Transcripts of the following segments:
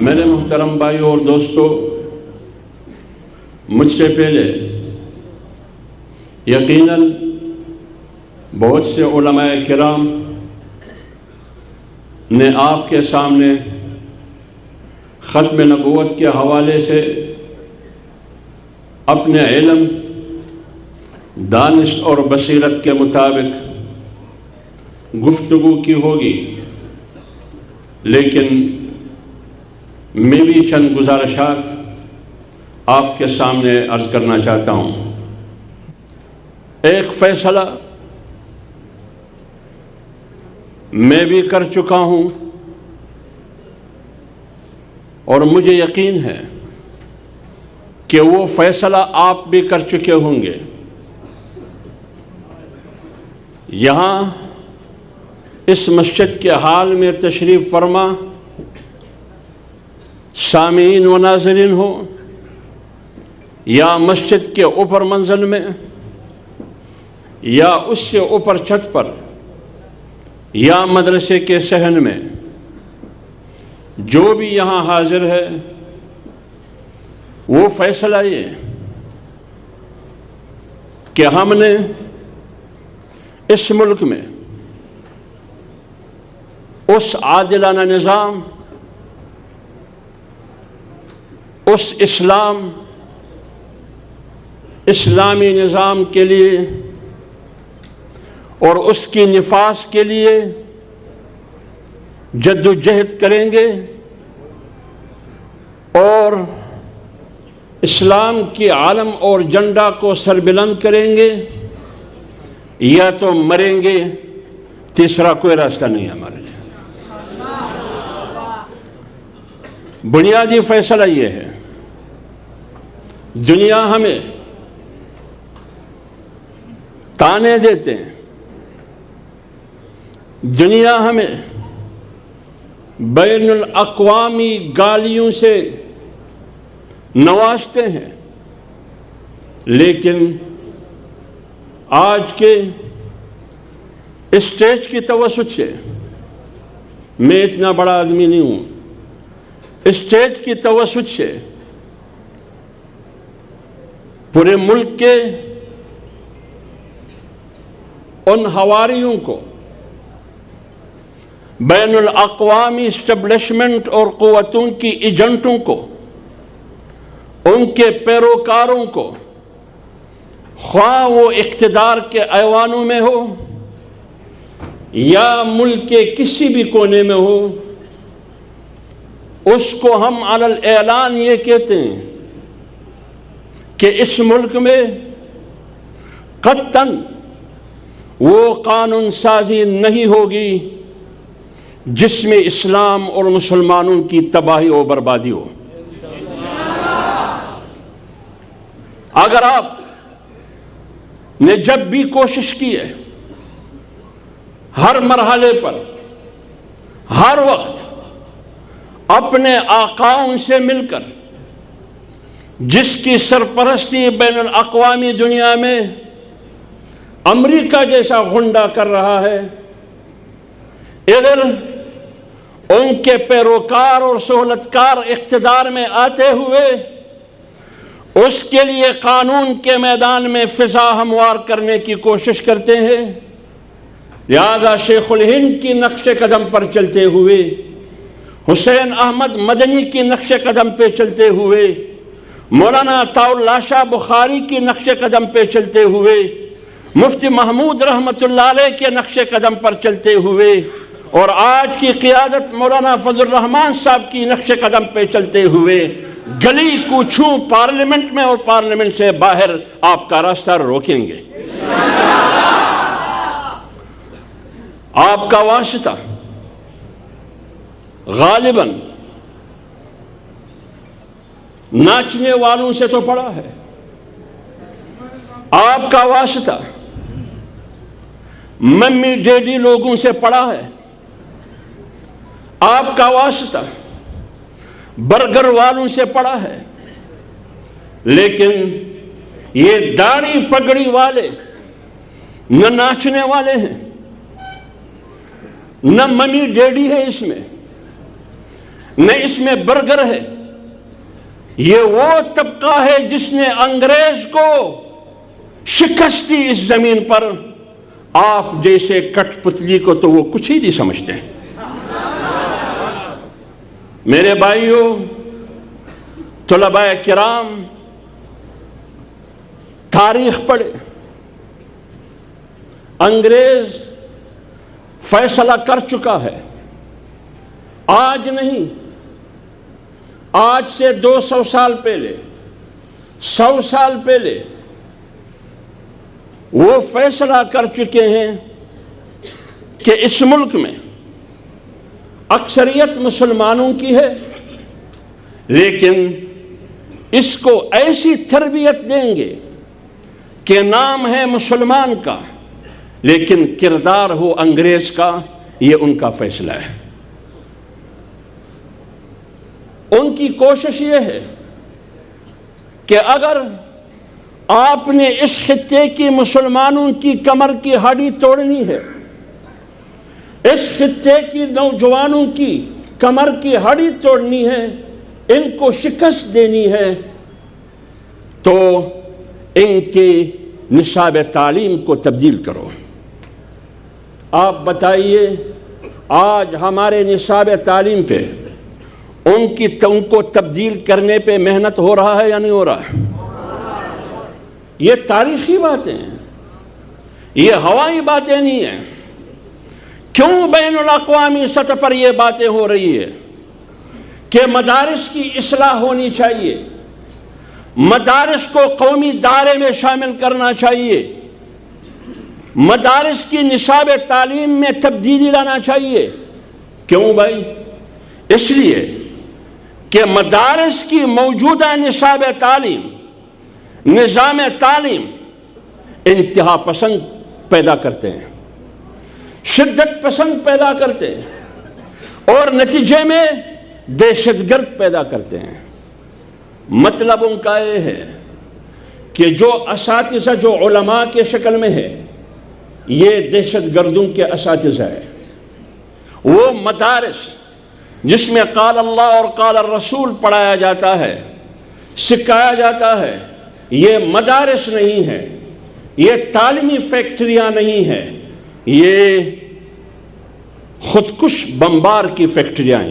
میرے محترم بھائیوں اور دوستو، مجھ سے پہلے یقیناً بہت سے علماء کرام نے آپ کے سامنے ختم نبوت کے حوالے سے اپنے علم، دانش اور بصیرت کے مطابق گفتگو کی ہوگی، لیکن میں بھی چند گزارشات آپ کے سامنے عرض کرنا چاہتا ہوں۔ ایک فیصلہ میں بھی کر چکا ہوں اور مجھے یقین ہے کہ وہ فیصلہ آپ بھی کر چکے ہوں گے۔ یہاں اس مسجد کے حال میں تشریف فرما سامعین و ناظرین ہو یا مسجد کے اوپر منزل میں یا اس سے اوپر چھت پر یا مدرسے کے صحن میں، جو بھی یہاں حاضر ہے، وہ فیصلہ یہ کہ ہم نے اس ملک میں اس عادلانہ نظام، اس اسلامی نظام کے لیے اور اس کی نفاذ کے لیے جد و جہد کریں گے اور اسلام کی علم اور جھنڈا کو سربلند کریں گے، یا تو مریں گے، تیسرا کوئی راستہ نہیں ہمارے لیے۔ بنیادی فیصلہ یہ ہے، دنیا ہمیں تانے دیتے ہیں، دنیا ہمیں بین الاقوامی گالیوں سے نوازتے ہیں، لیکن آج کے اسٹیج کی توسط سے، میں اتنا بڑا آدمی نہیں ہوں، اسٹیج کی توسط سے پورے ملک کے ان حواریوں کو، بین الاقوامی اسٹیبلشمنٹ اور قوتوں کی ایجنٹوں کو، ان کے پیروکاروں کو، خواہ وہ اقتدار کے ایوانوں میں ہو یا ملک کے کسی بھی کونے میں ہو، اس کو ہم علی الاعلان یہ کہتے ہیں کہ اس ملک میں قطعاً وہ قانون سازی نہیں ہوگی جس میں اسلام اور مسلمانوں کی تباہی و بربادی ہو۔ اگر آپ نے جب بھی کوشش کی ہے، ہر مرحلے پر، ہر وقت اپنے آقاؤں سے مل کر، جس کی سرپرستی بین الاقوامی دنیا میں امریکہ جیسا غنڈہ کر رہا ہے، ادھر ان کے پیروکار اور سہولتکار اقتدار میں آتے ہوئے اس کے لیے قانون کے میدان میں فضا ہموار کرنے کی کوشش کرتے ہیں۔ لہذا شیخ الہند کی نقش قدم پر چلتے ہوئے، حسین احمد مدنی کی نقش قدم پہ چلتے ہوئے، مولانا عطاء اللہ شاہ بخاری کی نقش قدم پہ چلتے ہوئے، مفتی محمود رحمت اللہ علیہ کے نقش قدم پر چلتے ہوئے، اور آج کی قیادت مولانا فضل الرحمان صاحب کی نقش قدم پہ چلتے ہوئے، گلی کوچوں پارلیمنٹ میں اور پارلیمنٹ سے باہر آپ کا راستہ روکیں گے۔ آپ کا واسطہ غالباً ناچنے والوں سے تو پڑا ہے، آپ کا واسطہ ممی ڈیڈی لوگوں سے پڑا ہے، آپ کا واسطہ برگر والوں سے پڑا ہے، لیکن یہ داڑھی پگڑی والے نہ ناچنے والے ہیں، نہ ممی ڈیڈی ہے اس میں، نہ اس میں برگر ہے. یہ وہ طبقہ ہے جس نے انگریز کو شکست دی اس زمین پر. آپ جیسے کٹ پتلی کو تو وہ کچھ ہی نہیں سمجھتے. میرے بھائیوں، طلباء کرام، تاریخ پڑھے. انگریز فیصلہ کر چکا ہے. آج نہیں، آج سے 200 سال پہلے، 100 سال پہلے وہ فیصلہ کر چکے ہیں کہ اس ملک میں اکثریت مسلمانوں کی ہے، لیکن اس کو ایسی تربیت دیں گے کہ نام ہے مسلمان کا لیکن کردار ہو انگریز کا. یہ ان کا فیصلہ ہے. ان کی کوشش یہ ہے کہ اگر آپ نے اس خطے کی مسلمانوں کی کمر کی ہڈی توڑنی ہے، اس خطے کی نوجوانوں کی کمر کی ہڈی توڑنی ہے، ان کو شکست دینی ہے، تو ان کے نصاب تعلیم کو تبدیل کرو. آپ بتائیے، آج ہمارے نصاب تعلیم پہ ان کو تبدیل کرنے پہ محنت ہو رہا ہے یا نہیں ہو رہا ہے؟ یہ تاریخی باتیں ہیں، یہ ہوائی باتیں نہیں ہیں. کیوں بین الاقوامی سطح پر یہ باتیں ہو رہی ہے کہ مدارس کی اصلاح ہونی چاہیے، مدارس کو قومی دائرے میں شامل کرنا چاہیے، مدارس کی نصاب تعلیم میں تبدیلی لانا چاہیے. کیوں بھائی؟ اس لیے کہ مدارس کی موجودہ نصاب تعلیم، نظام تعلیم انتہا پسند پیدا کرتے ہیں، شدت پسند پیدا کرتے ہیں اور نتیجے میں دہشت گرد پیدا کرتے ہیں. مطلب ان کا یہ ہے کہ جو اساتذہ جو علماء کے شکل میں ہے، یہ دہشت گردوں کے اساتذہ ہے. وہ مدارس جس میں قال اللہ اور قال الرسول پڑھایا جاتا ہے، سکھایا جاتا ہے، یہ مدارس نہیں ہے، یہ تعلیمی فیکٹریاں نہیں ہیں، یہ خودکش بمبار کی فیکٹریاں.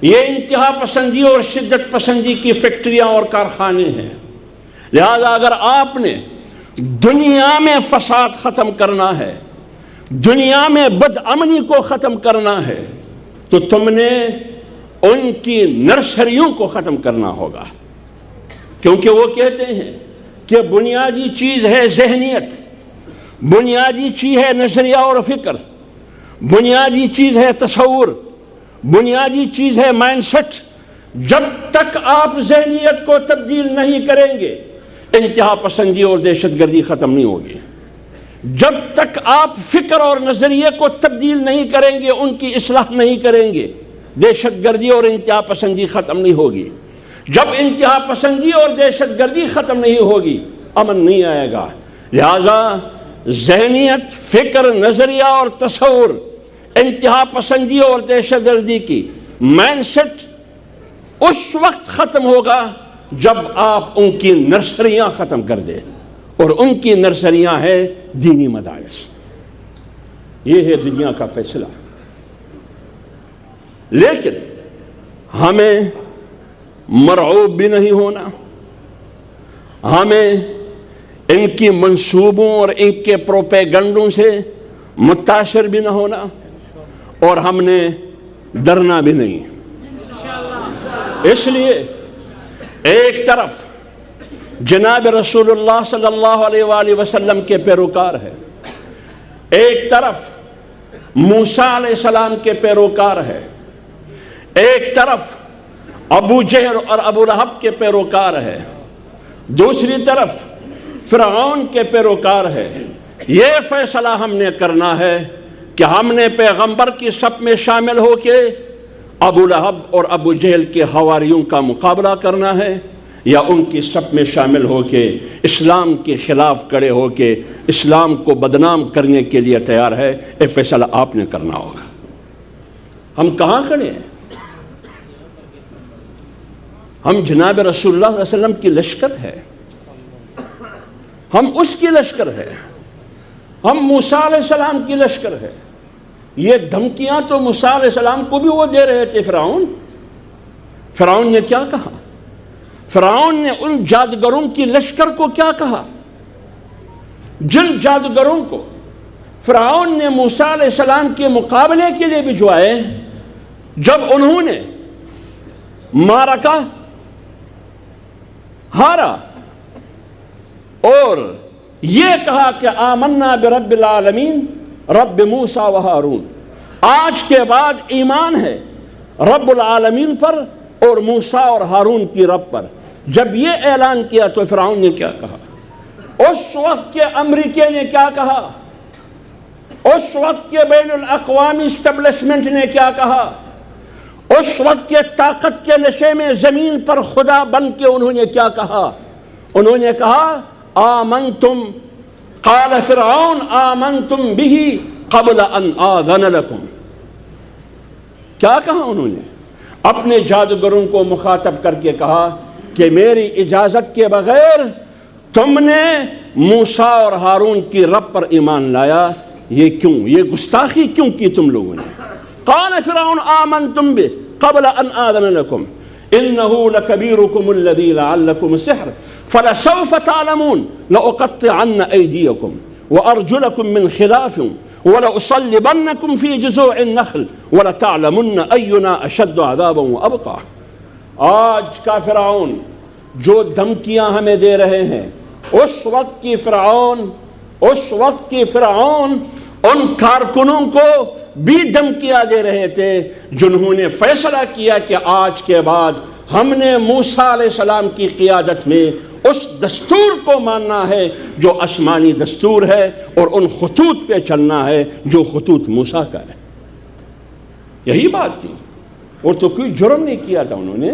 یہ انتہا پسندی اور شدت پسندی کی فیکٹریاں اور کارخانے ہیں. لہذا اگر آپ نے دنیا میں فساد ختم کرنا ہے، دنیا میں بد امنی کو ختم کرنا ہے، تو تم نے ان کی نرسریوں کو ختم کرنا ہوگا. کیونکہ وہ کہتے ہیں کہ بنیادی چیز ہے ذہنیت، بنیادی چیز ہے نظریہ اور فکر، بنیادی چیز ہے تصور، بنیادی چیز ہے مائنڈ سیٹ. جب تک آپ ذہنیت کو تبدیل نہیں کریں گے، انتہا پسندی اور دہشت گردی ختم نہیں ہوگی. جب تک آپ فکر اور نظریے کو تبدیل نہیں کریں گے، ان کی اصلاح نہیں کریں گے، دہشت گردی اور انتہا پسندی ختم نہیں ہوگی. جب انتہا پسندی اور دہشت گردی ختم نہیں ہوگی، امن نہیں آئے گا. لہذا ذہنیت، فکر، نظریہ اور تصور، انتہا پسندی اور دہشت گردی کی مائنڈ سیٹ اس وقت ختم ہوگا جب آپ ان کی نرسریاں ختم کر دیں، اور ان کی نرسریاں ہیں دینی مدارس. یہ ہے دنیا کا فیصلہ. لیکن ہمیں مرعوب بھی نہیں ہونا، ہمیں ان کی منصوبوں اور ان کے پروپیگنڈوں سے متاثر بھی نہ ہونا، اور ہم نے ڈرنا بھی نہیں. اس لیے ایک طرف جناب رسول اللہ صلی اللہ علیہ وآلہ وسلم کے پیروکار ہے، ایک طرف موسیٰ علیہ السلام کے پیروکار ہے، ایک طرف ابو جہل اور ابو لہب کے پیروکار ہے، دوسری طرف فرعون کے پیروکار ہے. یہ فیصلہ ہم نے کرنا ہے کہ ہم نے پیغمبر کی صف میں شامل ہو کے ابو لہب اور ابو جہل کے حواریوں کا مقابلہ کرنا ہے، یا ان کی صف میں شامل ہو کے اسلام کے خلاف کھڑے ہو کے اسلام کو بدنام کرنے کے لیے تیار ہے. یہ فیصلہ آپ نے کرنا ہوگا. ہم کہاں کھڑے ہیں؟ ہم جناب رسول اللہ صلی اللہ علیہ وسلم کی لشکر ہے، ہم اس کی لشکر ہے، ہم موسیٰ علیہ السلام کی لشکر ہے۔ یہ دھمکیاں تو موسیٰ علیہ السلام کو بھی وہ دے رہے تھے۔ فرعون نے کیا کہا؟ فرعون نے ان جادوگروں کی لشکر کو کیا کہا؟ جن جادوگروں کو فرعون نے موسیٰ علیہ السلام کے مقابلے کے لیے بھجوائے، جب انہوں نے معرکہ ہارا اور یہ کہا کہ آمنا برب العالمین رب موسیٰ و ہارون، آج کے بعد ایمان ہے رب العالمین پر اور موسیٰ اور ہارون کی رب پر، جب یہ اعلان کیا تو فرعون نے کیا کہا؟ اس وقت کے امریکہ نے کیا کہا؟ اس وقت کے بین الاقوامی اسٹیبلشمنٹ نے کیا کہا؟ اس وقت کے طاقت کے نشے میں زمین پر خدا بن کے انہوں نے کیا کہا؟ انہوں نے کہا آمنتم، قال فرعون آمنتم به قبل ان آذن لکم۔ کیا کہا انہوں نے؟ اپنے جادوگروں کو مخاطب کر کے کہا کہ میری اجازت کے بغیر تم نے موسیٰ اور ہارون کی رب پر ایمان لایا، یہ کیوں؟ یہ گستاخی کیوں کی تم لوگوں نے؟ قال فرعون آمنتم به قبل ان آذن لکم انه لكبيركم الذي لعلكم السحر فلسوف تعلمون لأقطعن أيديكم وأرجلكم من خلاف ولأصلبنكم في جذوع النخل ولتعلمن أينا أشد عذابا وأبقى۔ آج کا فرعون جو دھمکیاں ہمیں دے رہے ہیں، اس وقت کی فرعون ان کارکنوں کو بھی دھمکیاں دے رہے تھے جنہوں نے فیصلہ کیا کہ آج کے بعد ہم نے موسیٰ علیہ السلام کی قیادت میں اس دستور کو ماننا ہے جو آسمانی دستور ہے، اور ان خطوط پہ چلنا ہے جو خطوط موسیٰ کا ہے۔ یہی بات تھی، اور تو کوئی جرم نہیں کیا تھا انہوں نے،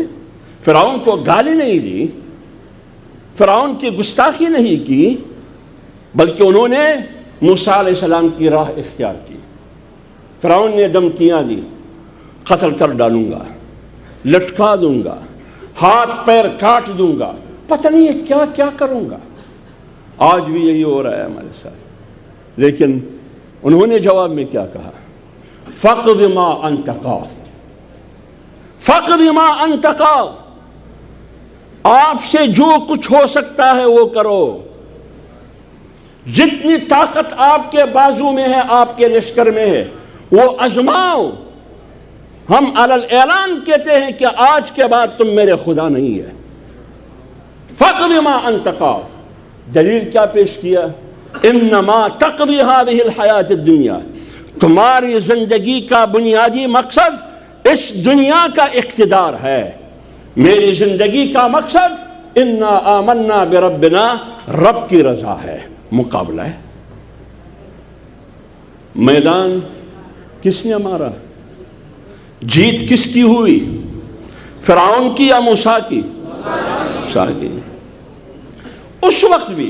فرعون کو گالی نہیں دی، فرعون کی گستاخی نہیں کی، بلکہ انہوں نے موسیٰ علیہ السلام کی راہ اختیار کی۔ فرعون نے دھمکیاں دی، قتل کر ڈالوں گا، لٹکا دوں گا، ہاتھ پیر کاٹ دوں گا، پتہ نہیں کیا کیا کروں گا۔ آج بھی یہی ہو رہا ہے ہمارے ساتھ، لیکن انہوں نے جواب میں کیا کہا؟ فَقْضِ مَا أَنْتَ قَاضٍ، فَقْضِ مَا أَنْتَ قَاضٍ، آپ سے جو کچھ ہو سکتا ہے وہ کرو، جتنی طاقت آپ کے بازو میں ہے، آپ کے لشکر میں ہے، وہ آزماؤ۔ ہم علی الاعلان کہتے ہیں کہ آج کے بعد تم میرے خدا نہیں ہے۔ فَقْضِ مَا أَنْتَ قَاضٍ، دلیل کیا پیش کیا؟ إِنَّمَا تَقْضِي هَذِهِ الْحَيَاةِ الدُّنْيَا، تمہاری زندگی کا بنیادی مقصد اس دنیا کا اقتدار ہے، میری زندگی کا مقصد اِنَّا آمَنَّا بِرَبِّنَا، رب کی رضا ہے، مقابلہ ہے۔ میدان کس نے مارا؟ جیت کس کی ہوئی؟ فرعون کی یا موسیٰ کی؟ موسیٰ کی۔ اس وقت بھی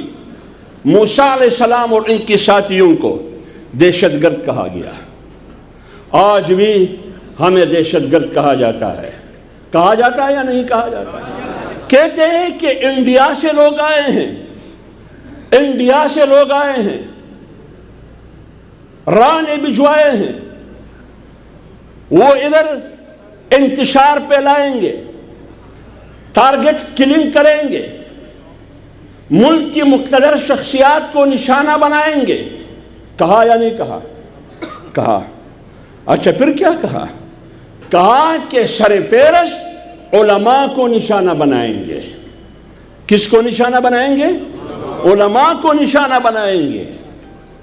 موسیٰ علیہ السلام اور ان کے ساتھیوں کو دہشت گرد کہا گیا، آج بھی ہمیں دہشت گرد کہا جاتا ہے۔ کہا جاتا ہے یا نہیں کہا جاتا؟ کہتے ہیں کہ انڈیا سے لوگ آئے ہیں، انڈیا سے لوگ آئے ہیں، راہ نے بھجوائے ہیں، وہ ادھر انتشار پہ لائیں گے، ٹارگٹ کلنگ کریں گے، ملک کی مقتدر شخصیات کو نشانہ بنائیں گے۔ کہا یا نہیں کہا؟ کہا۔ اچھا پھر کیا کہا؟ کہا کہ سرپرست علماء کو نشانہ بنائیں گے۔ کس کو نشانہ بنائیں گے؟ علماء کو نشانہ بنائیں گے۔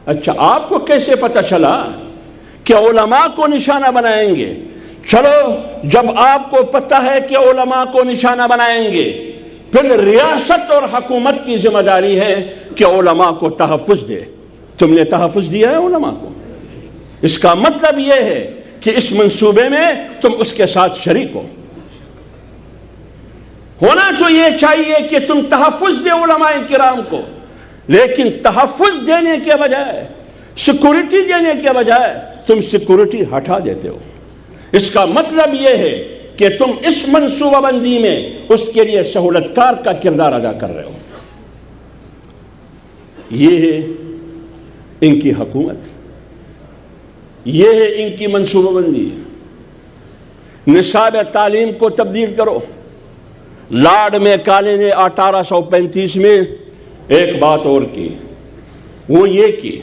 اچھا آپ کو کیسے پتہ چلا کہ علماء کو نشانہ بنائیں گے؟ چلو جب آپ کو پتہ ہے کہ علماء کو نشانہ بنائیں گے، پھر ریاست اور حکومت کی ذمہ داری ہے کہ علماء کو تحفظ دے۔ تم نے تحفظ دیا ہے علماء کو؟ اس کا مطلب یہ ہے کہ اس منصوبے میں تم اس کے ساتھ شریک ہو۔ ہونا تو یہ چاہیے کہ تم تحفظ دے علماء کرام کو، لیکن تحفظ دینے کے بجائے، سیکورٹی دینے کے بجائے تم سیکورٹی ہٹا دیتے ہو۔ اس کا مطلب یہ ہے کہ تم اس منصوبہ بندی میں اس کے لیے سہولت کار کا کردار ادا کر رہے ہو۔ یہ ہے ان کی حکومت، یہ ہے ان کی منصوبہ بندی۔ نصاب تعلیم کو تبدیل کرو۔ لارڈ میکالے نے 1835 میں ایک بات اور کی، وہ یہ کی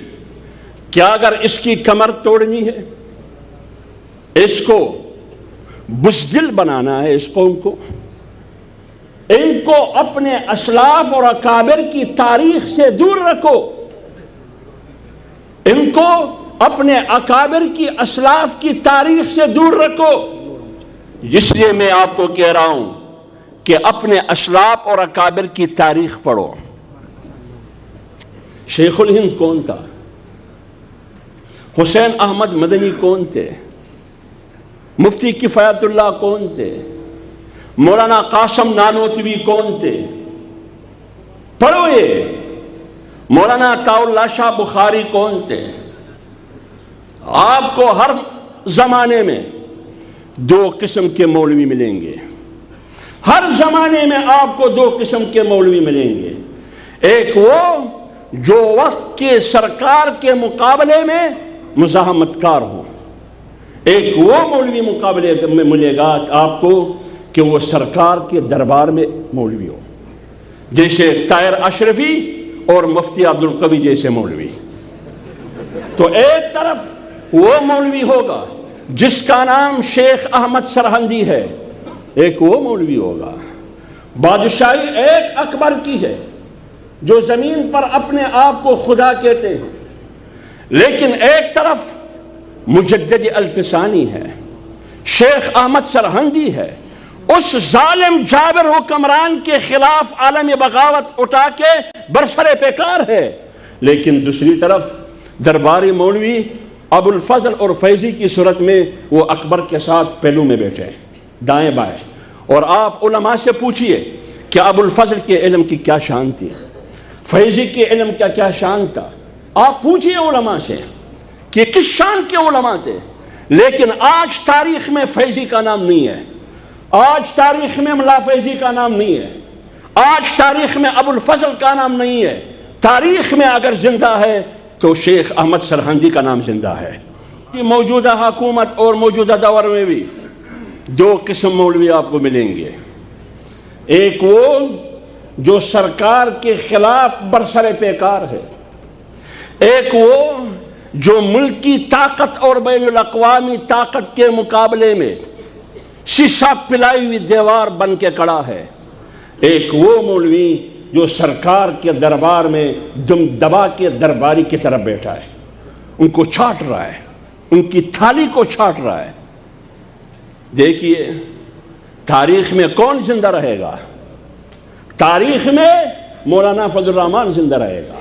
کہ اگر اس کی کمر توڑنی ہے، اس کو بزدل بنانا ہے، اس قوم کو، ان کو اپنے اسلاف اور اکابر کی تاریخ سے دور رکھو، ان کو اپنے اکابر کی اسلاف کی تاریخ سے دور رکھو۔ اس لیے میں آپ کو کہہ رہا ہوں کہ اپنے اسلاف اور اکابر کی تاریخ پڑھو۔ شیخ الہند کون تھا؟ حسین احمد مدنی کون تھے؟ مفتی کفایت اللہ کون تھے؟ مولانا قاسم نانوتوی کون تھے؟ پڑھو یہ۔ مولانا طاء اللہ شاہ بخاری کون تھے؟ آپ کو ہر زمانے میں دو قسم کے مولوی ملیں گے، ہر زمانے میں آپ کو دو قسم کے مولوی ملیں گے۔ ایک وہ جو وقت کے سرکار کے مقابلے میں مزاحمت کار ہو، ایک وہ مولوی مقابلے میں ملے گا آپ کو کہ وہ سرکار کے دربار میں مولوی ہو، جیسے طاہر اشرفی اور مفتی عبدالقوی جیسے مولوی۔ تو ایک طرف وہ مولوی ہوگا جس کا نام شیخ احمد سرہندی ہے، ایک وہ مولوی ہوگا۔ بادشاہی ایک اکبر کی ہے جو زمین پر اپنے آپ کو خدا کہتے ہیں، لیکن ایک طرف مجدد الفسانی ہے، شیخ احمد سرہندی ہے، اس ظالم جابر حکمران کے خلاف عالم بغاوت اٹھا کے برسر پیکار ہے۔ لیکن دوسری طرف درباری مولوی ابو الفضل اور فیضی کی صورت میں وہ اکبر کے ساتھ پہلو میں بیٹھے دائیں بائیں۔ اور آپ علماء سے پوچھئے کہ ابو الفضل کے علم کی کیا شان تھی، فیضی کے علم کا کیا شان تھا، آپ پوچھئے علماء سے کہ کس شان کے علماء تھے۔ لیکن آج تاریخ میں فیضی کا نام نہیں ہے، آج تاریخ میں ملا فیضی کا نام نہیں ہے، آج تاریخ میں ابو الفضل کا نام نہیں ہے۔ تاریخ میں اگر زندہ ہے تو شیخ احمد سرہندی کا نام زندہ ہے۔ موجودہ حکومت اور موجودہ دور میں بھی دو قسم مولوی آپ کو ملیں گے، ایک وہ جو سرکار کے خلاف برسر پیکار ہے، ایک وہ جو ملکی طاقت اور بین الاقوامی طاقت کے مقابلے میں شیشہ پلائی ہوئی دیوار بن کے کھڑا ہے، ایک وہ مولوی جو سرکار کے دربار میں دم دبا کے درباری کی طرف بیٹھا ہے، ان کو چھاٹ رہا ہے، ان کی تھالی کو چھاٹ رہا ہے۔ دیکھیے تاریخ میں کون زندہ رہے گا؟ تاریخ میں مولانا فضل الرحمان زندہ رہے گا۔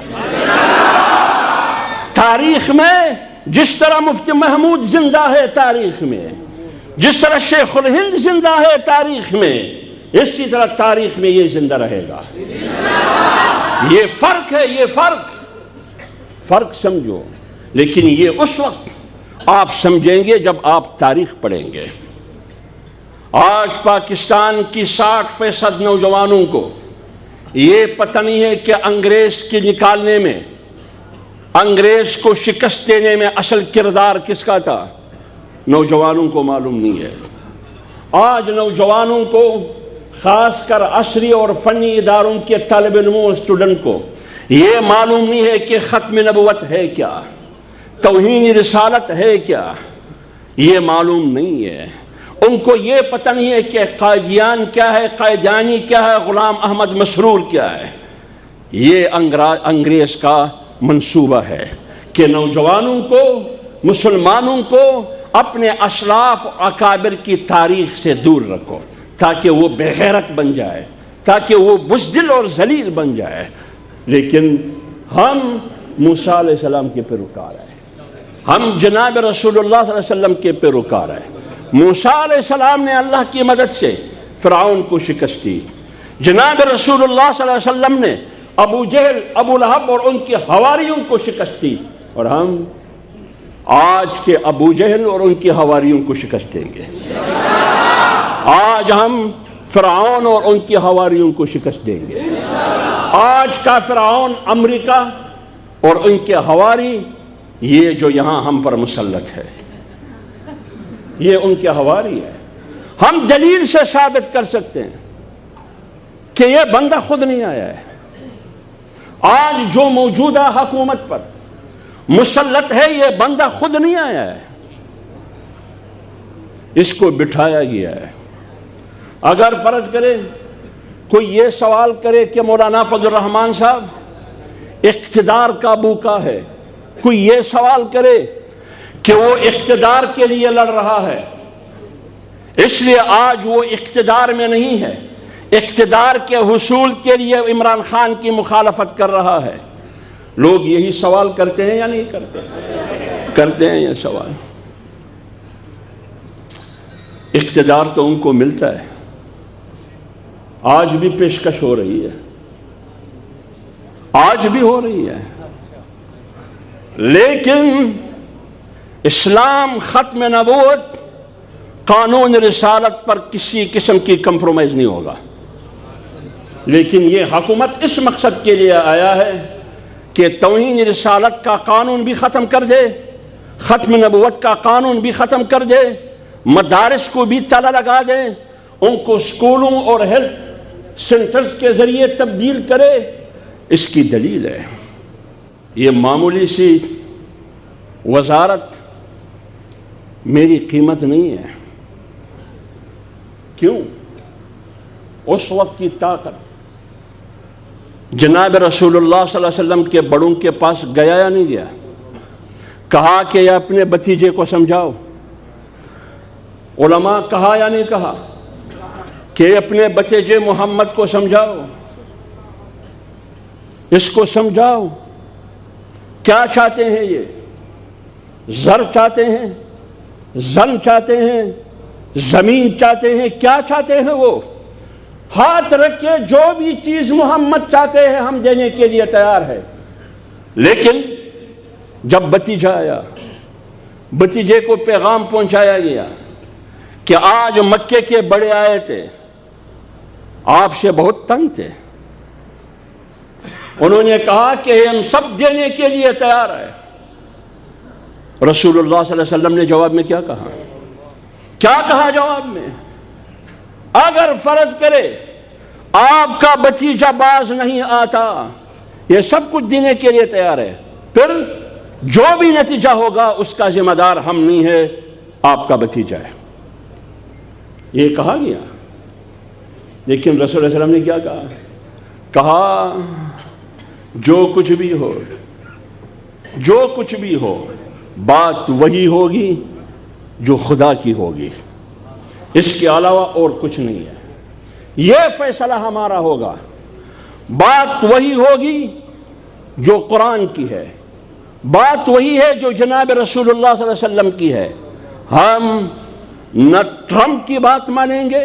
تاریخ میں جس طرح مفتی محمود زندہ ہے، تاریخ میں جس طرح شیخ الہند زندہ ہے تاریخ میں، اسی طرح تاریخ میں یہ زندہ رہے گا۔ یہ فرق ہے، یہ فرق سمجھو۔ لیکن یہ اس وقت آپ سمجھیں گے جب آپ تاریخ پڑھیں گے۔ آج پاکستان کی 60% نوجوانوں کو یہ پتہ نہیں ہے کہ انگریز کی نکالنے میں، انگریز کو شکست دینے میں اصل کردار کس کا تھا، نوجوانوں کو معلوم نہیں ہے۔ آج نوجوانوں کو، خاص کر عصری اور فنی اداروں کے طالب علموں اور اسٹوڈنٹ کو یہ معلوم نہیں ہے کہ ختم نبوت ہے کیا، توہین رسالت ہے کیا، یہ معلوم نہیں ہے۔ ان کو یہ پتہ نہیں ہے کہ قائدیان کیا ہے، قائدیانی کیا ہے، غلام احمد مسرور کیا ہے۔ یہ انگریز کا منصوبہ ہے کہ نوجوانوں کو، مسلمانوں کو اپنے اسلاف اکابر کی تاریخ سے دور رکھو، تاکہ وہ بے غیرت بن جائے، تاکہ وہ بزدل اور ذلیل بن جائے۔ لیکن ہم موسیٰ علیہ السلام کے پیروکار ہیں، ہم جناب رسول اللہ صلی اللہ علیہ وسلم کے پیروکار ہیں۔ موسیٰ علیہ السلام نے اللہ کی مدد سے فرعون کو شکست دی، جناب رسول اللہ صلی اللہ علیہ وسلم نے ابو جہل، ابو لہب اور ان کے حواریوں کو شکست دی، اور ہم آج کے ابو جہل اور ان کے حواریوں کو شکست دیں گے۔ آج ہم فرعون اور ان کی حواریوں کو شکست دیں گے۔ آج کا فرعون امریکہ اور ان کے حواری، یہ جو یہاں ہم پر مسلط ہے، یہ ان کے حواری ہے۔ ہم دلیل سے ثابت کر سکتے ہیں کہ یہ بندہ خود نہیں آیا ہے۔ آج جو موجودہ حکومت پر مسلط ہے، یہ بندہ خود نہیں آیا ہے، اس کو بٹھایا گیا ہے۔ اگر فرض کرے کوئی یہ سوال کرے کہ مولانا فضل الرحمان صاحب اقتدار کا بھوکا ہے، کوئی یہ سوال کرے کہ وہ اقتدار کے لیے لڑ رہا ہے، اس لیے آج وہ اقتدار میں نہیں ہے، اقتدار کے حصول کے لیے عمران خان کی مخالفت کر رہا ہے، لوگ یہی سوال کرتے ہیں یا نہیں کرتے؟ کرتے ہیں یہ سوال۔ اقتدار تو ان کو ملتا ہے، آج بھی پیشکش ہو رہی ہے، آج بھی ہو رہی ہے، لیکن اسلام ختم نبوت قانون رسالت پر کسی قسم کی کمپرومائز نہیں ہوگا، لیکن یہ حکومت اس مقصد کے لیے آیا ہے کہ توہین رسالت کا قانون بھی ختم کر دے، ختم نبوت کا قانون بھی ختم کر دے، مدارس کو بھی تالا لگا دے، ان کو اسکولوں اور ہیلتھ سینٹرز کے ذریعے تبدیل کرے۔ اس کی دلیل ہے، یہ معمولی سی وزارت میری قیمت نہیں ہے۔ کیوں؟ اس وقت کی طاقت جناب رسول اللہ صلی اللہ علیہ وسلم کے بڑوں کے پاس گیا یا نہیں گیا؟ کہا کہ یہ اپنے بھتیجے کو سمجھاؤ۔ علماء کہا یا نہیں کہا کہ اپنے بھتیجے محمد کو سمجھاؤ، اس کو سمجھاؤ۔ کیا چاہتے ہیں یہ؟ زر چاہتے ہیں، زن چاہتے ہیں، زمین چاہتے ہیں، کیا چاہتے ہیں؟ وہ ہاتھ رکھ کے جو بھی چیز محمد چاہتے ہیں ہم دینے کے لیے تیار ہے۔ لیکن جب بھتیجا آیا، بھتیجے کو پیغام پہنچایا گیا کہ آج مکے کے بڑے آئے تھے، آپ سے بہت تنگ تھے، انہوں نے کہا کہ ہم سب دینے کے لیے تیار ہیں۔ رسول اللہ صلی اللہ علیہ وسلم نے جواب میں کیا کہا؟ کیا کہا جواب میں؟ اگر فرض کرے آپ کا بھتیجا باز نہیں آتا، یہ سب کچھ دینے کے لیے تیار ہے، پھر جو بھی نتیجہ ہوگا اس کا ذمہ دار ہم نہیں ہے، آپ کا بھتیجا ہے، یہ کہا گیا۔ لیکن رسول اللہ علیہ وسلم نے کیا کہا؟ کہا جو کچھ بھی ہو، جو کچھ بھی ہو، بات وہی ہوگی جو خدا کی ہوگی، اس کے علاوہ اور کچھ نہیں ہے، یہ فیصلہ ہمارا ہوگا، بات وہی ہوگی جو قرآن کی ہے، بات وہی ہے جو جناب رسول اللہ صلی اللہ علیہ وسلم کی ہے۔ ہم نہ ٹرمپ کی بات مانیں گے،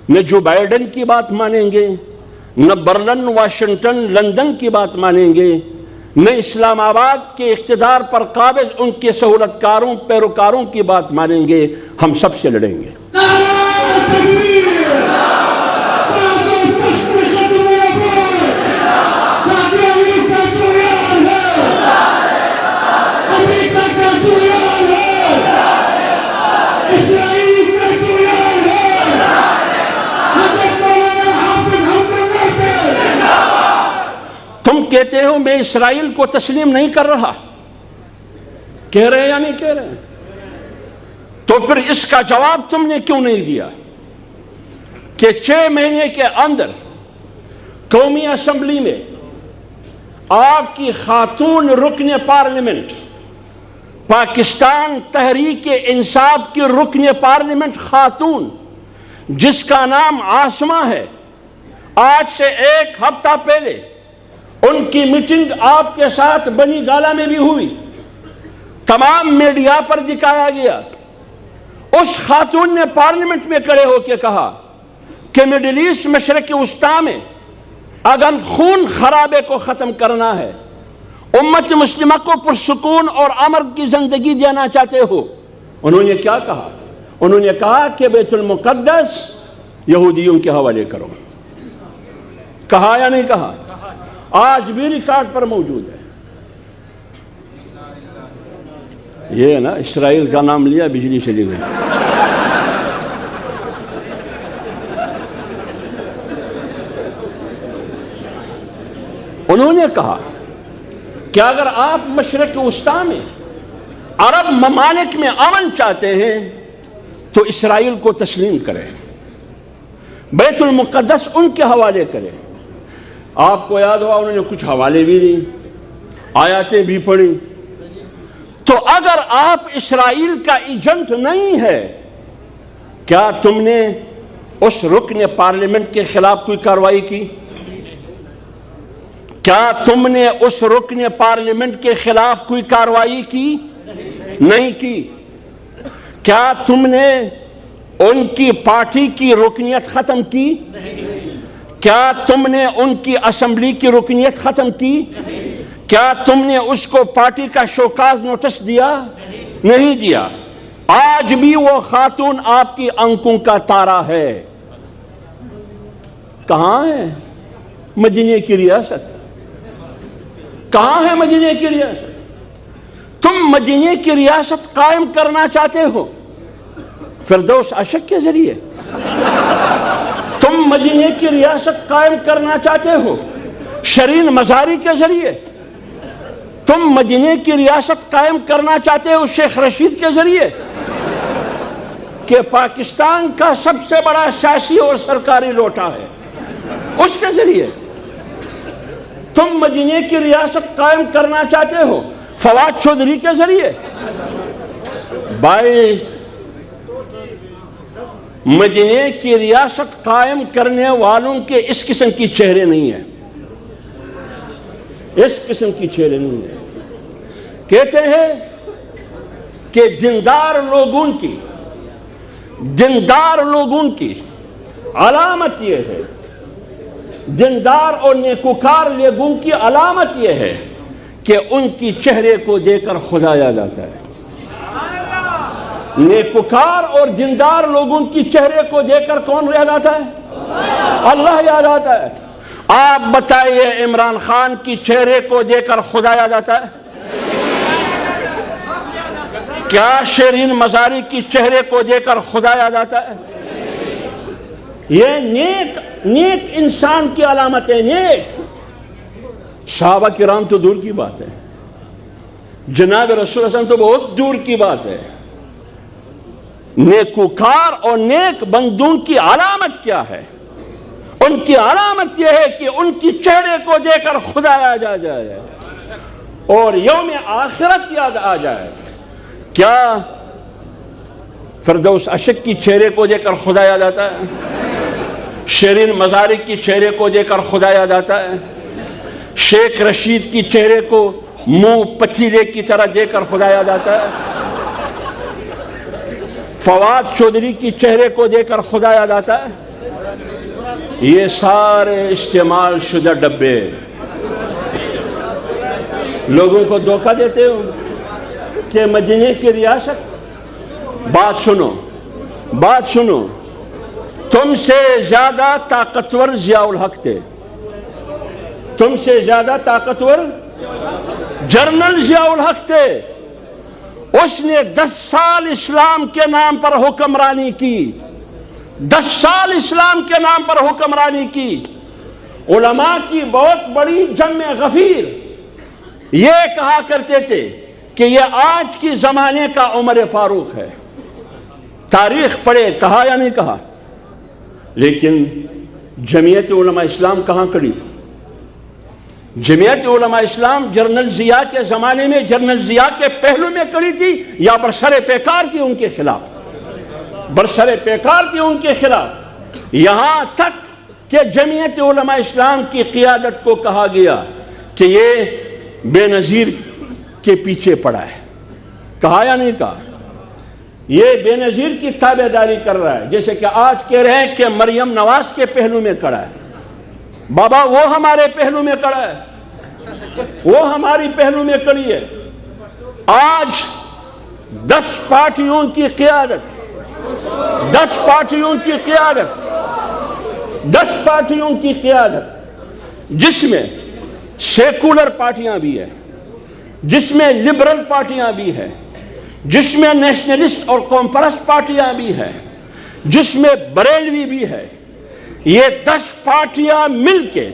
نہ جو بائیڈن کی بات مانیں گے، نہ برلن، واشنگٹن، لندن کی بات مانیں گے، نہ اسلام آباد کے اقتدار پر قابض ان کے سہولت کاروں، پیروکاروں کی بات مانیں گے، ہم سب سے لڑیں گے۔ تم کہتے ہو میں اسرائیل کو تسلیم نہیں کر رہا، کہہ رہے یا نہیں کہہ رہے؟ تو پھر اس کا جواب تم نے کیوں نہیں دیا کہ 6 مہینے کے اندر قومی اسمبلی میں آپ کی خاتون رکن پارلیمنٹ، پاکستان تحریک انصاف کی رکن پارلیمنٹ خاتون جس کا نام عاصمہ ہے، آج سے 1 ہفتہ پہلے ان کی میٹنگ آپ کے ساتھ بنی گالہ میں بھی ہوئی، تمام میڈیا پر دکھایا گیا۔ اس خاتون نے پارلیمنٹ میں کھڑے ہو کے کہا کہ مڈل ایسٹ مشرق وسطیٰ میں اگر خون خرابے کو ختم کرنا ہے، امت مسلمہ کو پرسکون اور امن کی زندگی دینا چاہتے ہو، انہوں نے کیا کہا؟ انہوں نے کہا کہ بیت المقدس یہودیوں کے حوالے کرو. کہا یا نہیں کہا؟ آج بھی ریکارڈ پر موجود ہے. یہ نا اسرائیل کا نام لیا بجلی چلی گئی. انہوں نے کہا کہ اگر آپ مشرق وسطیٰ میں عرب ممالک میں امن چاہتے ہیں تو اسرائیل کو تسلیم کریں، بیت المقدس ان کے حوالے کریں. آپ کو یاد ہوا انہوں نے کچھ حوالے بھی دی، آیاتیں بھی پڑھی. تو اگر آپ اسرائیل کا ایجنٹ نہیں ہے، کیا تم نے اس رکن پارلیمنٹ کے خلاف کوئی کارروائی کی؟ کیا تم نے اس رکن پارلیمنٹ کے خلاف کوئی کارروائی کی؟ نہیں کی. کیا تم نے ان کی پارٹی کی رکنیت ختم کی؟ کیا تم نے ان کی اسمبلی کی رکنیت ختم کی؟ کیا تم نے اس کو پارٹی کا شوکاز نوٹس دیا؟ نہیں دیا. آج بھی وہ خاتون آپ کی آنکھوں کا تارا ہے. کہاں ہے مدینہ کی ریاست؟ کہاں ہے مدینہ کی ریاست؟ تم مدینہ کی ریاست قائم کرنا چاہتے ہو فردوس اشک کے ذریعے. تم مدینہ کی ریاست قائم کرنا چاہتے ہو شرین مزاری کے ذریعے. تم مدینہ کی ریاست قائم کرنا چاہتے ہو شیخ رشید کے ذریعے کہ پاکستان کا سب سے بڑا سیاسی اور سرکاری لوٹا ہے، اس کے ذریعے. تم مدینہ کی ریاست قائم کرنا چاہتے ہو فواد چودھری کے ذریعے. بھائی مدینہ کی ریاست قائم کرنے والوں کے اس قسم کی چہرے نہیں ہیں، اس قسم کی چہرے نہیں ہیں. کہتے ہیں کہ دیندار لوگوں کی علامت یہ ہے، دیندار اور نیکوکار لوگوں کی علامت یہ ہے کہ ان کی چہرے کو دیکھ کر خدا یاد آتا ہے. نیکوکار اور دیندار لوگوں کی چہرے کو دیکھ کر کون یاد آتا ہے؟ اللہ یاد آتا ہے. آپ بتائیے عمران خان کی چہرے کو دیکھ کر خدا یاد آتا ہے؟ کیا شرین مزاری کی چہرے کو دیکھ کر خدا یاد آتا ہے؟ یہ نیک انسان کی علامت ہے. نیک صحابہ کرام تو دور کی بات ہے، جناب رسول صلی اللہ علیہ وسلم تو بہت دور کی بات ہے. نیکوکار اور نیک بندوں کی علامت کیا ہے؟ ان کی علامت یہ ہے کہ ان کی چہرے کو دیکھ کر خدا یاد آ جائے اور یوم آخرت یاد آ جائے. کیا فردوس اشک کی چہرے کو دیکھ کر خدا یاد آتا ہے؟ شرین مزاری کی چہرے کو دیکھ کر خدا یاد آتا ہے؟ شیخ رشید کی چہرے کو منہ پتیلے کی طرح دیکھ کر خدا یاد آتا ہے؟ فواد چودھری کی چہرے کو دیکھ کر خدا یاد آتا ہے؟ یہ سارے استعمال شدہ ڈبے لوگوں کو دھوکہ دیتے ہو کہ مدینہ کی ریاست. بات سنو تم سے زیادہ طاقتور ضیاء الحق تھے، تم سے زیادہ طاقتور جنرل ضیاء الحق تھے. اس نے 10 سال اسلام کے نام پر حکمرانی کی، 10 سال اسلام کے نام پر حکمرانی کی. علماء کی بہت بڑی جمع غفیر یہ کہا کرتے تھے کہ یہ آج کی زمانے کا عمر فاروق ہے. تاریخ پڑھے، کہا یا نہیں کہا؟ لیکن جمعیت علماء اسلام کہاں کڑی تھی؟ جمعیت علماء اسلام جنرل ضیاء کے زمانے میں جنرل ضیاء کے پہلو میں کڑی تھی یا برسر پیکار تھی ان کے خلاف؟ برسر پیکار تھی ان کے خلاف. یہاں تک کہ جمعیت علماء اسلام کی قیادت کو کہا گیا کہ یہ بے نظیر کے پیچھے پڑا ہے. کہا یا نہیں کہا؟ یہ بے نظیر کی تابع داری کر رہا ہے، جیسے کہ آج کہہ رہے ہیں کہ مریم نواز کے پہلو میں کڑا ہے. بابا وہ ہمارے پہلو میں کڑا ہے، وہ ہماری پہلو میں کڑی ہے. آج 10 پارٹیوں کی قیادت 10 پارٹیوں کی قیادت، 10 پارٹیوں کی قیادت، جس میں سیکولر پارٹیاں بھی ہیں، جس میں لبرل پارٹیاں بھی ہیں، جس میں نیشنلسٹ اور قوم پرست پارٹیاں بھی ہیں، جس میں بریلوی بھی ہے، یہ 10 پارٹیاں مل کے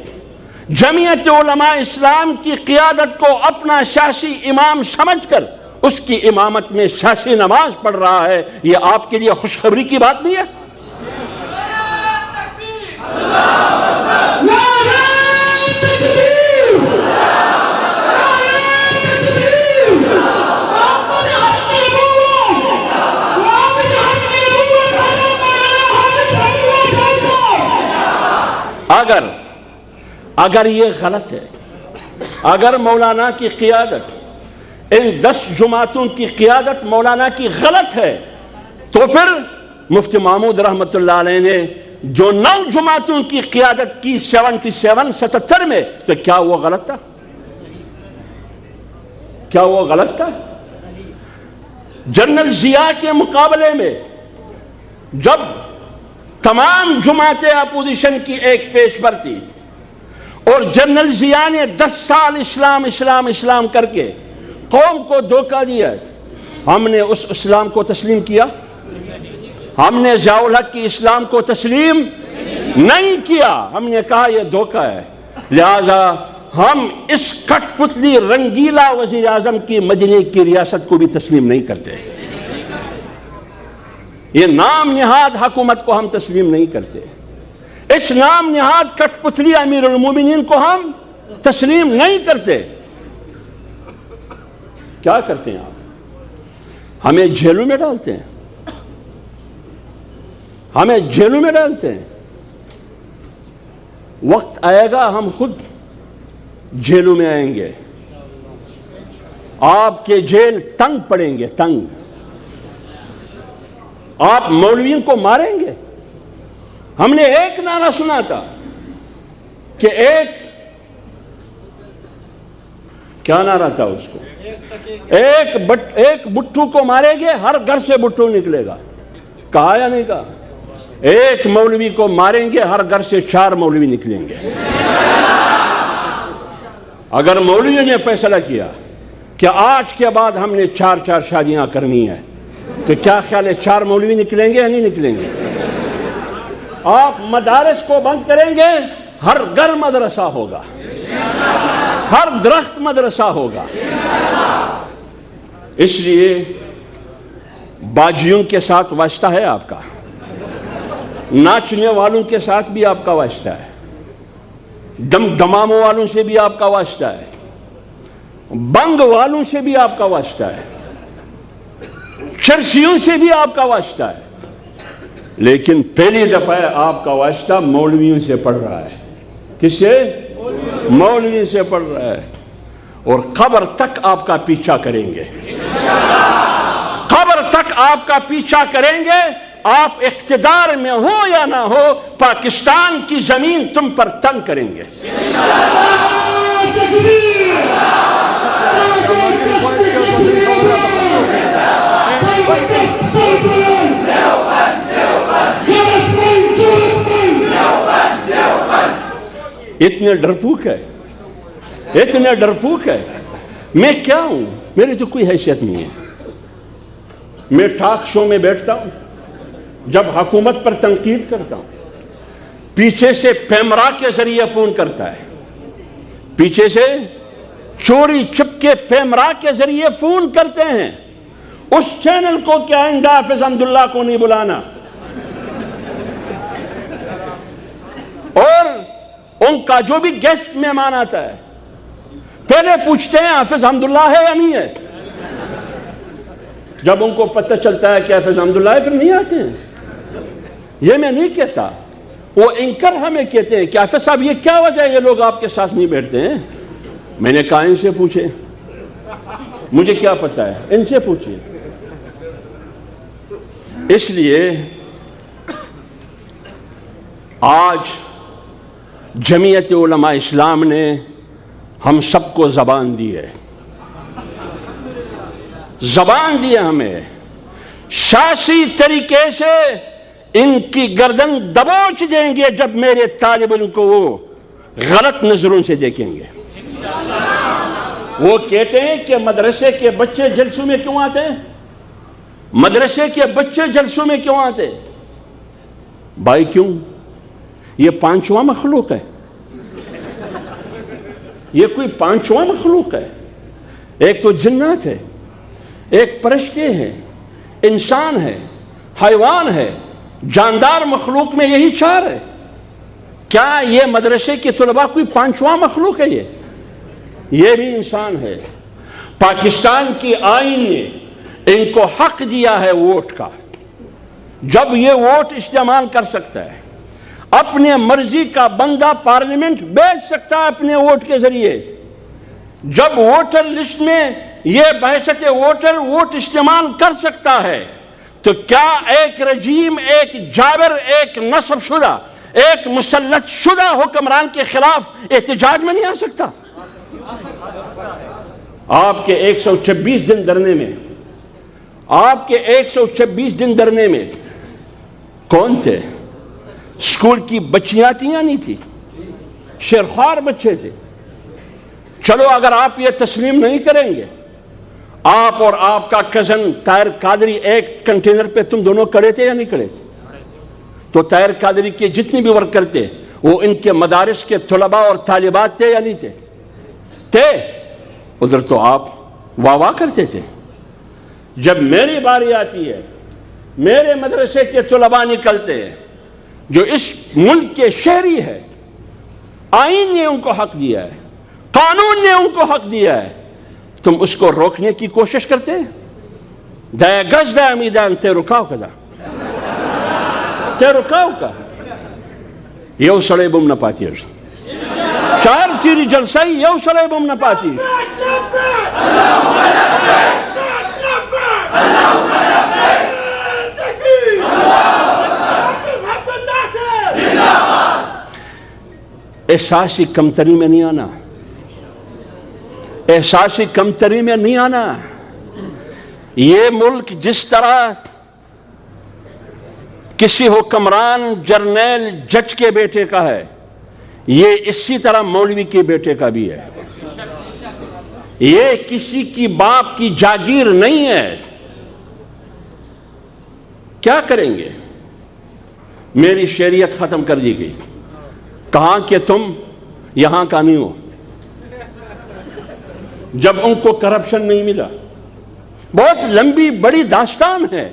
جمعیت علماء اسلام کی قیادت کو اپنا سیاسی امام سمجھ کر اس کی امامت میں سیاسی نماز پڑھ رہا ہے. یہ آپ کے لیے خوشخبری کی بات نہیں ہے؟ اگر یہ غلط ہے، اگر مولانا کی قیادت، ان 10 جماعتوں کی قیادت مولانا کی غلط ہے، تو پھر مفتی محمود رحمۃ اللہ علیہ نے جو 9 جماعتوں کی قیادت کی 77 میں، تو کیا وہ غلط تھا؟ کیا وہ غلط تھا؟ جنرل ضیاء کے مقابلے میں جب تمام جماعتیں اپوزیشن کی ایک پیج پر تھی اور جنرل ضیاء نے 10 سال اسلام اسلام اسلام کر کے قوم کو دھوکہ دیا، ہم نے اس اسلام کو تسلیم کیا؟ ہم نے ضیاء الحق کی اسلام کو تسلیم نہیں کیا. ہم نے کہا یہ دھوکہ ہے، لہذا ہم اس کٹ پتلی رنگیلا وزیر اعظم کی مدینے کی ریاست کو بھی تسلیم نہیں کرتے. یہ نام نہاد حکومت کو ہم تسلیم نہیں کرتے. اس نام نہاد کٹ پتلی امیر المومنین کو ہم تسلیم نہیں کرتے. کیا کرتے ہیں آپ؟ ہمیں جیلوں میں ڈالتے ہیں، ہمیں جیلوں میں ڈالتے ہیں. وقت آئے گا ہم خود جیلوں میں آئیں گے، آپ کے جیل تنگ پڑیں گے، تنگ. آپ مولویوں کو ماریں گے. ہم نے ایک نعرہ سنا تھا کہ کیا نعرہ تھا اس کو؟ ایک بٹھو کو ماریں گے، ہر گھر سے بٹھو نکلے گا. کہا یا نہیں کہا؟ ایک مولوی کو ماریں گے، ہر گھر سے 4 مولوی نکلیں گے. اگر مولویوں نے فیصلہ کیا کہ آج کے بعد ہم نے 4 شادیاں کرنی ہے، تو کیا خیال ہے 4 مولوی نکلیں گے یا نہیں نکلیں گے؟ آپ مدارس کو بند کریں گے، ہر گھر مدرسہ ہوگا، ہر درخت مدرسہ ہوگا. اس لیے باجیوں کے ساتھ واسطہ ہے آپ کا، ناچنے والوں کے ساتھ بھی آپ کا واسطہ ہے، دماموں والوں سے بھی آپ کا واسطہ ہے، بنگ والوں سے بھی آپ کا واسطہ ہے، چرسیوں سے بھی آپ کا واسطہ ہے. لیکن پہلی دفعہ آپ کا واسطہ مولویوں سے پڑ رہا ہے. کس سے؟ مولویوں سے پڑ رہا ہے. اور قبر تک آپ کا پیچھا کریں گے، قبر تک آپ کا پیچھا کریں گے. آپ اقتدار میں ہو یا نہ ہو، پاکستان کی زمین تم پر تنگ کریں گے. اتنے ڈرپوک ہے، اتنے ڈرپوک ہے. میں کیا ہوں؟ میری تو کوئی حیثیت نہیں ہے. میں ٹاک شو میں بیٹھتا ہوں، جب حکومت پر تنقید کرتا ہوں، پیچھے سے پیمرا کے ذریعے فون کرتا ہے، پیچھے سے چوری چھپ کے پیمرا کے ذریعے فون کرتے ہیں. اس چینل کو کیا آئندہ حافظ حمداللہ کو نہیں بلانا، اور ان کا جو بھی گیسٹ مہمان آتا ہے پہلے پوچھتے ہیں حافظ حمداللہ ہے یا نہیں ہے. جب ان کو پتہ چلتا ہے کہ حافظ حمداللہ ہے، پھر نہیں آتے ہیں. یہ میں نہیں کہتا، وہ انکر ہمیں کہتے ہیں کہ حافظ صاحب یہ کیا وجہ ہے یہ لوگ آپ کے ساتھ نہیں بیٹھتے ہیں. میں نے کہا ان سے پوچھیں، مجھے کیا پتہ ہے، ان سے پوچھیں. اس لیے آج جمعیت علماء اسلام نے ہم سب کو زبان دی ہے، زبان دی ہے ہمیں. سیاسی طریقے سے ان کی گردن دبوچ دیں گے جب میرے طالب علم کو وہ غلط نظروں سے دیکھیں گے۔ وہ کہتے ہیں کہ مدرسے کے بچے جلسوں میں کیوں آتے ہیں؟ مدرسے کے بچے جلسوں میں کیوں آتے ہیں؟ بھائی کیوں؟ یہ پانچواں مخلوق ہے، یہ کوئی پانچواں مخلوق ہے۔ ایک تو جنات ہے، ایک فرشتے ہیں، انسان ہے، حیوان ہے، جاندار مخلوق میں یہی چار ہے۔ کیا یہ مدرسے کے طلباء کوئی پانچواں مخلوق ہے؟ یہ بھی انسان ہے۔ پاکستان کی آئین نے ان کو حق دیا ہے ووٹ کا۔ جب یہ ووٹ استعمال کر سکتا ہے، اپنے مرضی کا بندہ پارلیمنٹ بیچ سکتا ہے اپنے ووٹ کے ذریعے، جب ووٹر لسٹ میں یہ بحیثیت ووٹر ووٹ استعمال کر سکتا ہے، تو کیا ایک رجیم، ایک جابر، ایک نصب شدہ، ایک مسلط شدہ حکمران کے خلاف احتجاج میں نہیں آ سکتا؟ آپ کے 126 دن دھرنے میں، آپ کے 126 دن دھرنے میں کون تھے؟ اسکول کی بچیاں تھیں یا نہیں تھی؟ شیرخوار بچے تھے۔ چلو اگر آپ یہ تسلیم نہیں کریں گے، آپ اور آپ کا کزن طاہر قادری ایک کنٹینر پہ تم دونوں کھڑے تھے یا نہیں کھڑے تھے؟ تو طاہر قادری کے جتنے بھی ورکر تھے وہ ان کے مدارس کے طلباء اور طالبات تھے یا نہیں تھے؟ تھے۔ ادھر تو آپ واہ واہ کرتے تھے۔ جب میری باری آتی ہے، میرے مدرسے کے طلباء نکلتے ہیں جو اس ملک کے شہری ہے، آئین نے ان کو حق دیا ہے، قانون نے ان کو حق دیا ہے، تم اس کو روکنے کی کوشش کرتے ہیں؟ دایا گز دایا میدان تے رکاو کدا تے رکاو کا یو سڑے بم نہ پاتی چار چیری جلسائی یو سڑے بم نہ پاتی۔ احساسی کمتری میں نہیں آنا، احساسی کمتری میں نہیں آنا۔ یہ ملک جس طرح کسی حکمران جرنیل جج کے بیٹے کا ہے، یہ اسی طرح مولوی کے بیٹے کا بھی ہے۔ یہ کسی کی باپ کی جاگیر نہیں ہے۔ کیا کریں گے؟ میری شریعت ختم کر دی گئی، کہاں کہ تم یہاں کا نہیں ہو۔ جب ان کو کرپشن نہیں ملا، بہت لمبی بڑی داستان ہے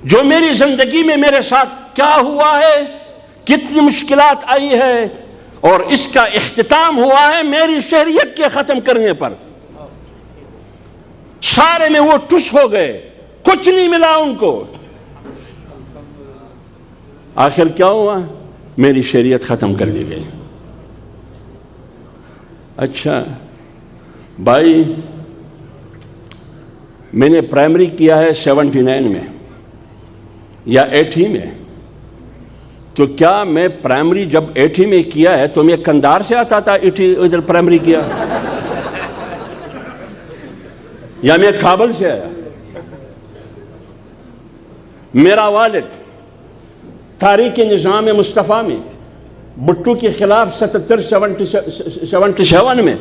جو میری زندگی میں میرے ساتھ کیا ہوا ہے، کتنی مشکلات آئی ہے، اور اس کا اختتام ہوا ہے میری شہریت کے ختم کرنے پر۔ سارے میں وہ ٹس ہو گئے، کچھ نہیں ملا ان کو۔ آخر کیا ہوا؟ میری شریعت ختم کر دی گئی۔ اچھا بھائی، میں نے پرائمری کیا ہے 79 میں یا 80 میں، تو کیا میں پرائمری جب 80 میں کیا ہے تو میں کندار سے آتا تھا 80 ادھر پرائمری کیا، یا میں کابل سے آیا؟ میرا والد تاریخ نظام مصطفیٰ میں بھٹو کے خلاف 77 میں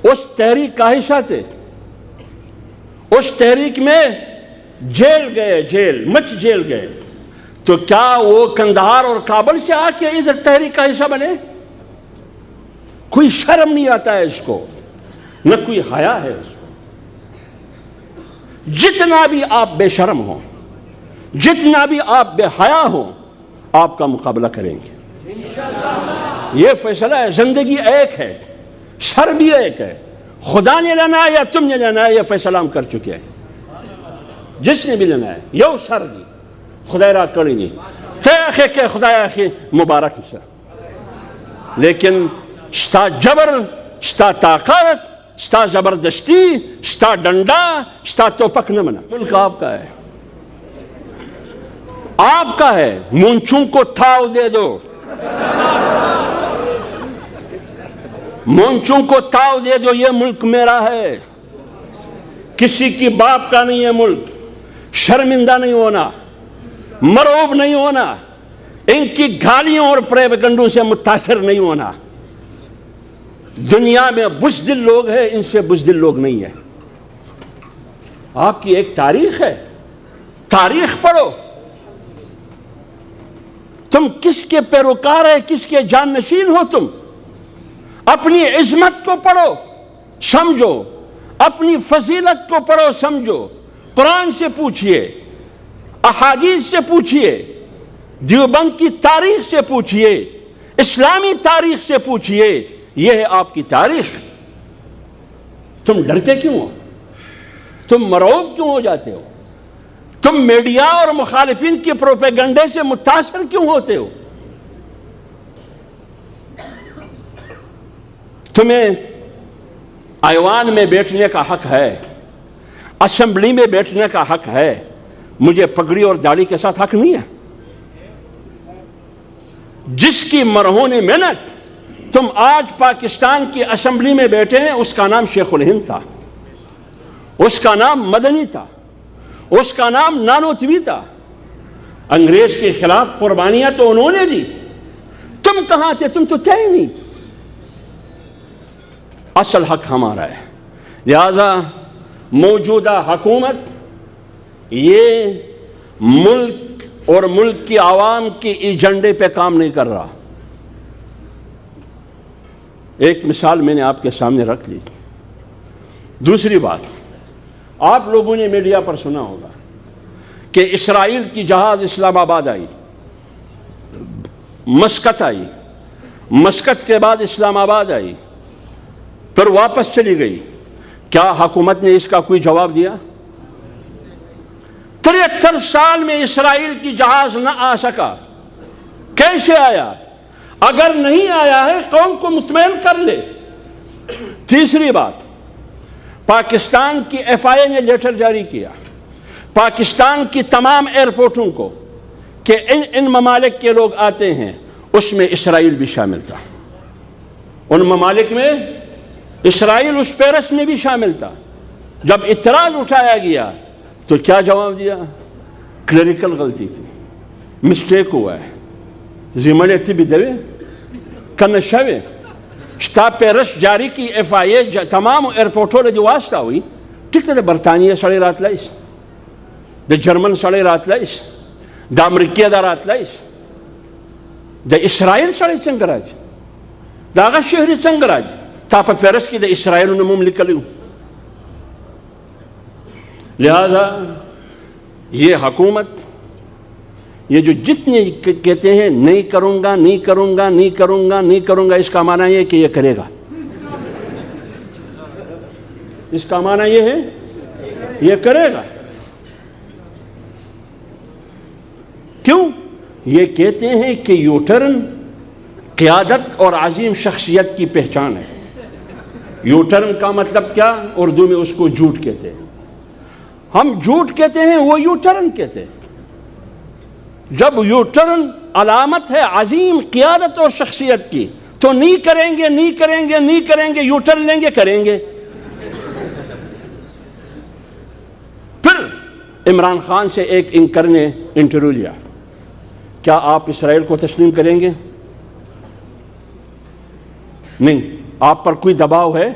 اس تحریک کا حصہ تھے۔ اس تحریک میں جیل گئے، جیل گئے، تو کیا وہ کندہار اور کابل سے آ کے ادھر تحریک کا حصہ بنے؟ کوئی شرم نہیں آتا ہے اس کو، نہ کوئی حیا ہے اس کو۔ جتنا بھی آپ بے شرم ہوں، جتنا بھی آپ بے حیا ہوں، آپ کا مقابلہ کریں گے۔ یہ فیصلہ ہے، زندگی ایک ہے، سر بھی ایک ہے، خدا نے لینا ہے یا تم نے لینا ہے، یہ فیصلہ ہم کر چکے ہیں۔ جس نے بھی لینا ہے یو سر دی خدا را کری دی تے اخی کے خدا اخی مبارک سے، لیکن ستا جبر، ستا طاقت، ستا زبردستی، ستا ڈنڈا، ستا توپک نہ منا۔ ملک آپ کا ہے، آپ کا ہے، مونچوں کو تھاؤ دے دو، مونچوں کو تھاؤ دے دو، یہ ملک میرا ہے، کسی کی باپ کا نہیں ہے ملک، شرمندہ نہیں ہونا، مرعوب نہیں ہونا، ان کی گالیوں اور پروپیگنڈوں سے متاثر نہیں ہونا۔ دنیا میں بزدل لوگ ہیں، ان سے بزدل لوگ نہیں ہیں۔ آپ کی ایک تاریخ ہے، تاریخ پڑھو۔ تم کس کے پیروکار ہے، کس کے جانشین ہو؟ تم اپنی عظمت کو پڑھو، سمجھو، اپنی فضیلت کو پڑھو، سمجھو۔ قرآن سے پوچھئے، احادیث سے پوچھئے، دیوبند کی تاریخ سے پوچھئے، اسلامی تاریخ سے پوچھئے۔ یہ ہے آپ کی تاریخ۔ تم ڈرتے کیوں ہو؟ تم مرعوب کیوں ہو جاتے ہو؟ تم میڈیا اور مخالفین کی پروپیگنڈے سے متاثر کیوں ہوتے ہو؟ تمہیں ایوان میں بیٹھنے کا حق ہے، اسمبلی میں بیٹھنے کا حق ہے، مجھے پگڑی اور داڑھی کے ساتھ حق نہیں ہے؟ جس کی مرہون محنت تم آج پاکستان کی اسمبلی میں بیٹھے ہیں، اس کا نام شیخ الہند تھا، اس کا نام مدنی تھا، اس کا نام نانوتوی تھا۔ انگریز کے خلاف قربانیاں تو انہوں نے دی، تم کہاں تھے؟ تم تو تھے ہی نہیں۔ اصل حق ہمارا ہے، لہذا موجودہ حکومت یہ ملک اور ملک کی عوام کی ایجنڈے پہ کام نہیں کر رہا۔ ایک مثال میں نے آپ کے سامنے رکھ لی۔ دوسری بات، آپ لوگوں نے میڈیا پر سنا ہوگا کہ اسرائیل کی جہاز اسلام آباد آئی، مسقط آئی، مسقط کے بعد اسلام آباد آئی، پھر واپس چلی گئی۔ کیا حکومت نے اس کا کوئی جواب دیا؟ 73 سال میں اسرائیل کی جہاز نہ آ سکا، کیسے آیا؟ اگر نہیں آیا ہے قوم کو مطمئن کر لے۔ تیسری بات، پاکستان کی ایف آئی اے نے لیٹر جاری کیا پاکستان کی تمام ایئرپورٹوں کو کہ ان ممالک کے لوگ آتے ہیں، اس میں اسرائیل بھی شامل تھا۔ ان ممالک میں اسرائیل اس فہرست میں بھی شامل تھا۔ جب اعتراض اٹھایا گیا تو کیا جواب دیا؟ کلریکل غلطی تھی، مسٹیک ہوا ہے، زمانے تبی دوے کن شوے شتا پیرس جاری کی ایف آئی اے تمام ایئرپورٹوں نے جو واسطہ ہوئی ٹھیک ہے، برطانیہ سڑے رات لائس، دا جرمن سڑے رات لائس، دا امریکہ دا رات لائس، دا اسرائیل سڑے چنگراج، دا آغا شہری چنگراج تا پا پیرس کی دا اسرائیل نموم لکلیوں۔ لہذا یہ حکومت، یہ جو جتنے کہتے ہیں نہیں کروں گا نہیں کروں گا نہیں کروں گا نہیں کروں گا، اس کا معنی یہ ہے کہ یہ کرے گا۔ اس کا معنی یہ ہے یہ کرے گا۔ کیوں؟ یہ کہتے ہیں کہ یوٹرن قیادت اور عظیم شخصیت کی پہچان ہے۔ یوٹرن کا مطلب کیا؟ اردو میں اس کو جھوٹ کہتے ہیں۔ ہم جھوٹ کہتے ہیں، وہ یوٹرن کہتے ہیں۔ جب یوٹرن علامت ہے عظیم قیادت اور شخصیت کی تو نہیں کریں گے نہیں کریں گے نہیں کریں گے، یوٹرن لیں گے کریں گے۔ پھر عمران خان سے ایک اینکر نے انٹرویو لیا، کیا آپ اسرائیل کو تسلیم کریں گے؟ نہیں۔ آپ پر کوئی دباؤ ہے؟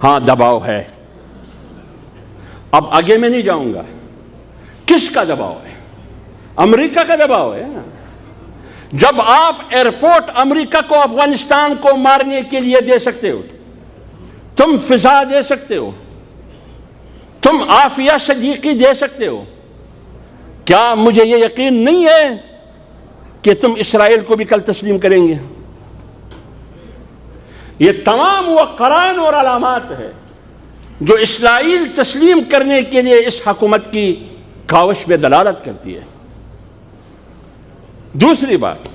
ہاں دباؤ ہے۔ اب آگے میں نہیں جاؤں گا۔ کس کا دباؤ ہے؟ امریکہ کا دباؤ ہے نا۔ جب آپ ایئرپورٹ امریکہ کو افغانستان کو مارنے کے لیے دے سکتے ہو، تم فضا دے سکتے ہو، تم عافیہ صدیقی دے سکتے ہو، کیا مجھے یہ یقین نہیں ہے کہ تم اسرائیل کو بھی کل تسلیم کریں گے؟ یہ تمام وہ قرائن اور علامات ہے جو اسرائیل تسلیم کرنے کے لیے اس حکومت کی کاوش پہ دلالت کرتی ہے۔ دوسری بات،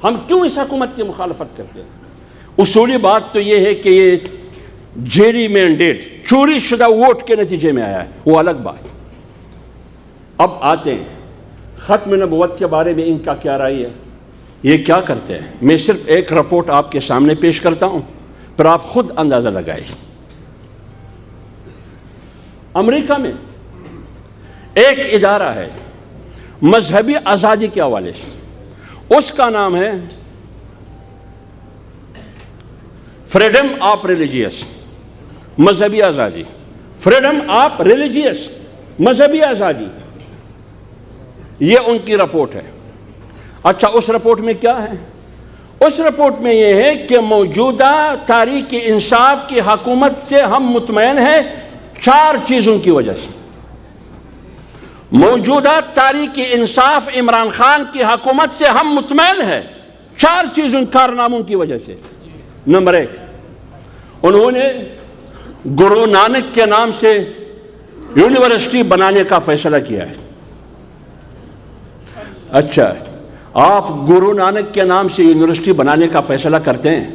ہم کیوں اس حکومت کی مخالفت کرتے ہیں؟ اصولی بات تو یہ ہے کہ یہ جیری مینڈیٹ، چوری شدہ ووٹ کے نتیجے میں آیا ہے، وہ الگ بات۔ اب آتے ہیں ختم نبوت کے بارے میں ان کا کیا رائے ہے؟ یہ کیا کرتے ہیں؟ میں صرف ایک رپورٹ آپ کے سامنے پیش کرتا ہوں، پھر آپ خود اندازہ لگائیں۔ امریکہ میں ایک ادارہ ہے مذہبی آزادی کے حوالے سے، اس کا نام ہے فریڈم آف ریلیجیس، مذہبی آزادی، فریڈم آف ریلیجیس، مذہبی آزادی، یہ ان کی رپورٹ ہے۔ اچھا، اس رپورٹ میں کیا ہے؟ اس رپورٹ میں یہ ہے کہ موجودہ تحریک انصاف کی حکومت سے ہم مطمئن ہیں 4 چیزوں کی وجہ سے۔ موجودہ تحریک انصاف عمران خان کی حکومت سے ہم مطمئن ہیں 4 چیزوں کارناموں کی وجہ سے۔ نمبر 1، انہوں نے گرو نانک کے نام سے یونیورسٹی بنانے کا فیصلہ کیا ہے۔ اچھا، آپ گرو نانک کے نام سے یونیورسٹی بنانے کا فیصلہ کرتے ہیں،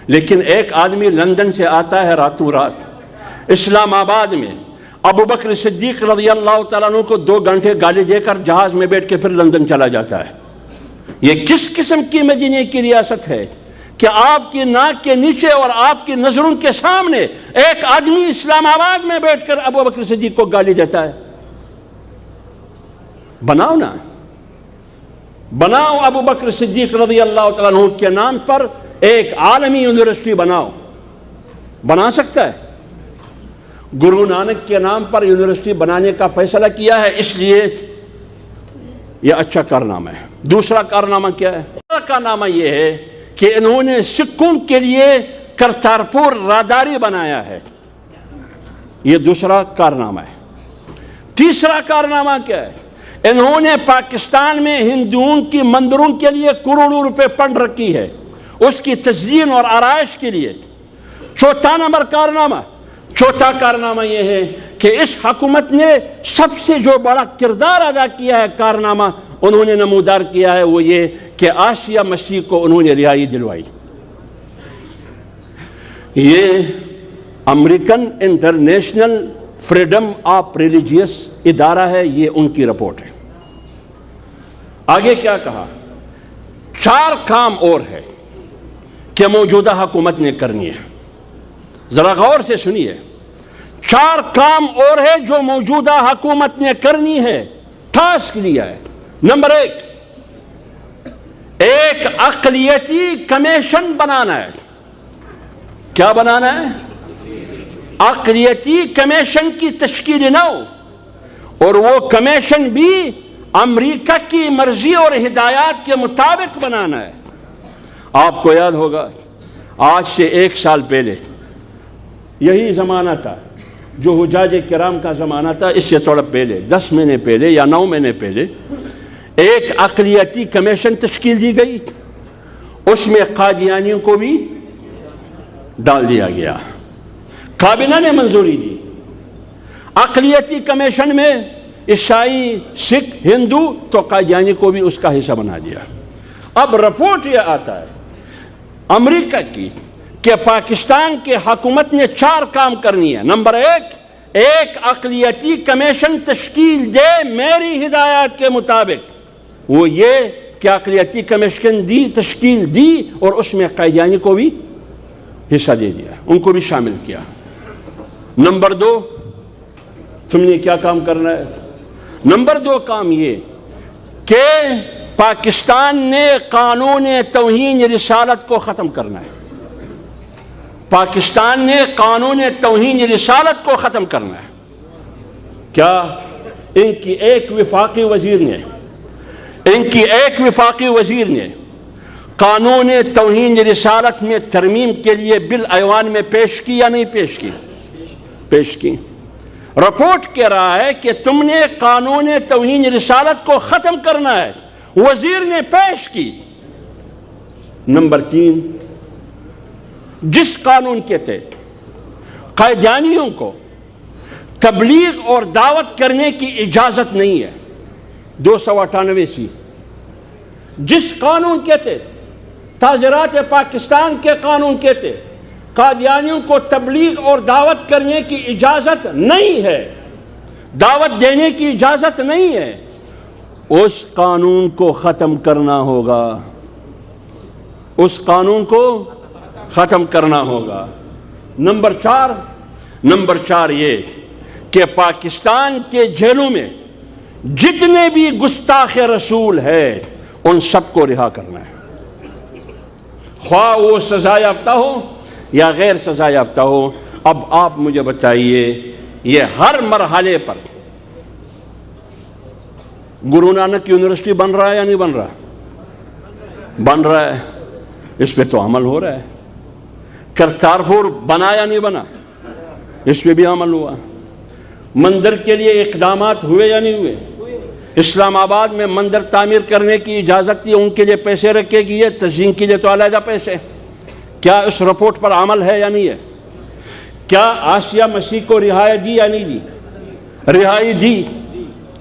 لیکن ایک آدمی لندن سے آتا ہے راتوں رات، اسلام آباد میں ابو بکر صدیق رضی اللہ تعالیٰ عنہ کو 2 گھنٹے گالی دے کر جہاز میں بیٹھ کے پھر لندن چلا جاتا ہے۔ یہ کس قسم کی مدینے کی ریاست ہے کہ آپ کی ناک کے نیچے اور آپ کی نظروں کے سامنے ایک آدمی اسلام آباد میں بیٹھ کر ابو بکر صدیق کو گالی دیتا ہے؟ بناؤ نا، بناؤ ابو بکر صدیق رضی اللہ تعالیٰ عنہ کے نام پر ایک عالمی یونیورسٹی بناؤ۔ بنا سکتا ہے؟ گرو نانک کے نام پر یونیورسٹی بنانے کا فیصلہ کیا ہے، اس لیے یہ اچھا کارنامہ ہے۔ دوسرا کارنامہ کیا ہے؟ دوسرا کارنامہ یہ ہے کہ انہوں نے سکھوں کے لیے کرتارپور راہداری بنایا ہے، یہ دوسرا کارنامہ ہے۔ تیسرا کارنامہ کیا ہے؟ انہوں نے پاکستان میں ہندوؤں کی مندروں کے لیے کروڑوں روپے فنڈ رکھی ہے، اس کی تزئین اور آرائش کے لیے۔ چوتھا کارنامہ یہ ہے کہ اس حکومت نے سب سے جو بڑا کردار ادا کیا ہے، کارنامہ انہوں نے نمودار کیا ہے، وہ یہ کہ آسیہ مسیح کو انہوں نے رہائی دلوائی۔ یہ American international freedom of religious ادارہ ہے، یہ ان کی رپورٹ ہے۔ آگے کیا کہا؟ 4 کام اور ہے کہ موجودہ حکومت نے کرنی ہے، ذرا غور سے سنیے۔ 4 کام اور ہے جو موجودہ حکومت نے کرنی ہے، ٹاسک دیا ہے۔ نمبر 1، ایک اقلیتی کمیشن بنانا ہے۔ کیا بنانا ہے؟ اقلیتی کمیشن کی تشکیل نو، اور وہ کمیشن بھی امریکہ کی مرضی اور ہدایات کے مطابق بنانا ہے۔ آپ کو یاد ہوگا آج سے 1 سال پہلے یہی زمانہ تھا جو حجاج کرام کا زمانہ تھا، اس سے تھوڑا پہلے 10 مہینے پہلے یا 9 مہینے پہلے ایک اقلیتی کمیشن تشکیل دی گئی، اس میں قادیانیوں کو بھی ڈال دیا گیا، کابینہ نے منظوری دی۔ اقلیتی کمیشن میں عیسائی، سکھ، ہندو، تو قادیانی کو بھی اس کا حصہ بنا دیا۔ اب رپورٹ یہ آتا ہے امریکہ کی کہ پاکستان کی حکومت نے 4 کام کرنی ہے۔ نمبر 1، ایک اقلیتی کمیشن تشکیل دے میری ہدایات کے مطابق، وہ یہ کہ اقلیتی کمیشن تشکیل دی اور اس میں قادیانی کو بھی حصہ دے دیا، ان کو بھی شامل کیا۔ نمبر 2، تم نے کیا کام کرنا ہے؟ نمبر 2 کام یہ کہ پاکستان نے قانون توہین رسالت کو ختم کرنا ہے۔ پاکستان نے قانون توہین رسالت کو ختم کرنا ہے۔ کیا ان کی ایک وفاقی وزیر نے قانون توہین رسالت میں ترمیم کے لیے بل ایوان میں پیش کی یا نہیں پیش کی؟ پیش کی۔ رپورٹ کہہ رہا ہے کہ تم نے قانون توہین رسالت کو ختم کرنا ہے، وزیر نے پیش کی۔ نمبر 3، جس قانون کے تحت قادیانیوں کو تبلیغ اور دعوت کرنے کی اجازت نہیں ہے، 298 جس قانون کے تحت، تعزیرات پاکستان کے قانون کے تحت قادیانیوں کو تبلیغ اور دعوت کرنے کی اجازت نہیں ہے، دعوت دینے کی اجازت نہیں ہے، اس قانون کو ختم کرنا ہوگا، اس قانون کو ختم کرنا ہوگا۔ نمبر 4 یہ کہ پاکستان کے جیلوں میں جتنے بھی گستاخ رسول ہے ان سب کو رہا کرنا ہے، خواہ وہ سزا یافتہ ہو یا غیر سزا یافتہ ہو۔ اب آپ مجھے بتائیے، یہ ہر مرحلے پر گرو نانک یونیورسٹی بن رہا ہے یا نہیں بن رہا؟ بن رہا ہے، اس پہ تو عمل ہو رہا ہے۔ کرتارپور بنا یا نہیں بنا؟ اس پہ بھی عمل ہوا۔ مندر کے لیے اقدامات ہوئے یا نہیں ہوئے؟ اسلام آباد میں مندر تعمیر کرنے کی اجازت تھی، ان کے لیے پیسے رکھے گئے، تزئین کے لیے تو علیحدہ پیسے۔ کیا اس رپورٹ پر عمل ہے یا نہیں ہے؟ کیا آسیہ مسیح کو رہائی دی یا نہیں دی؟ رہائی دی۔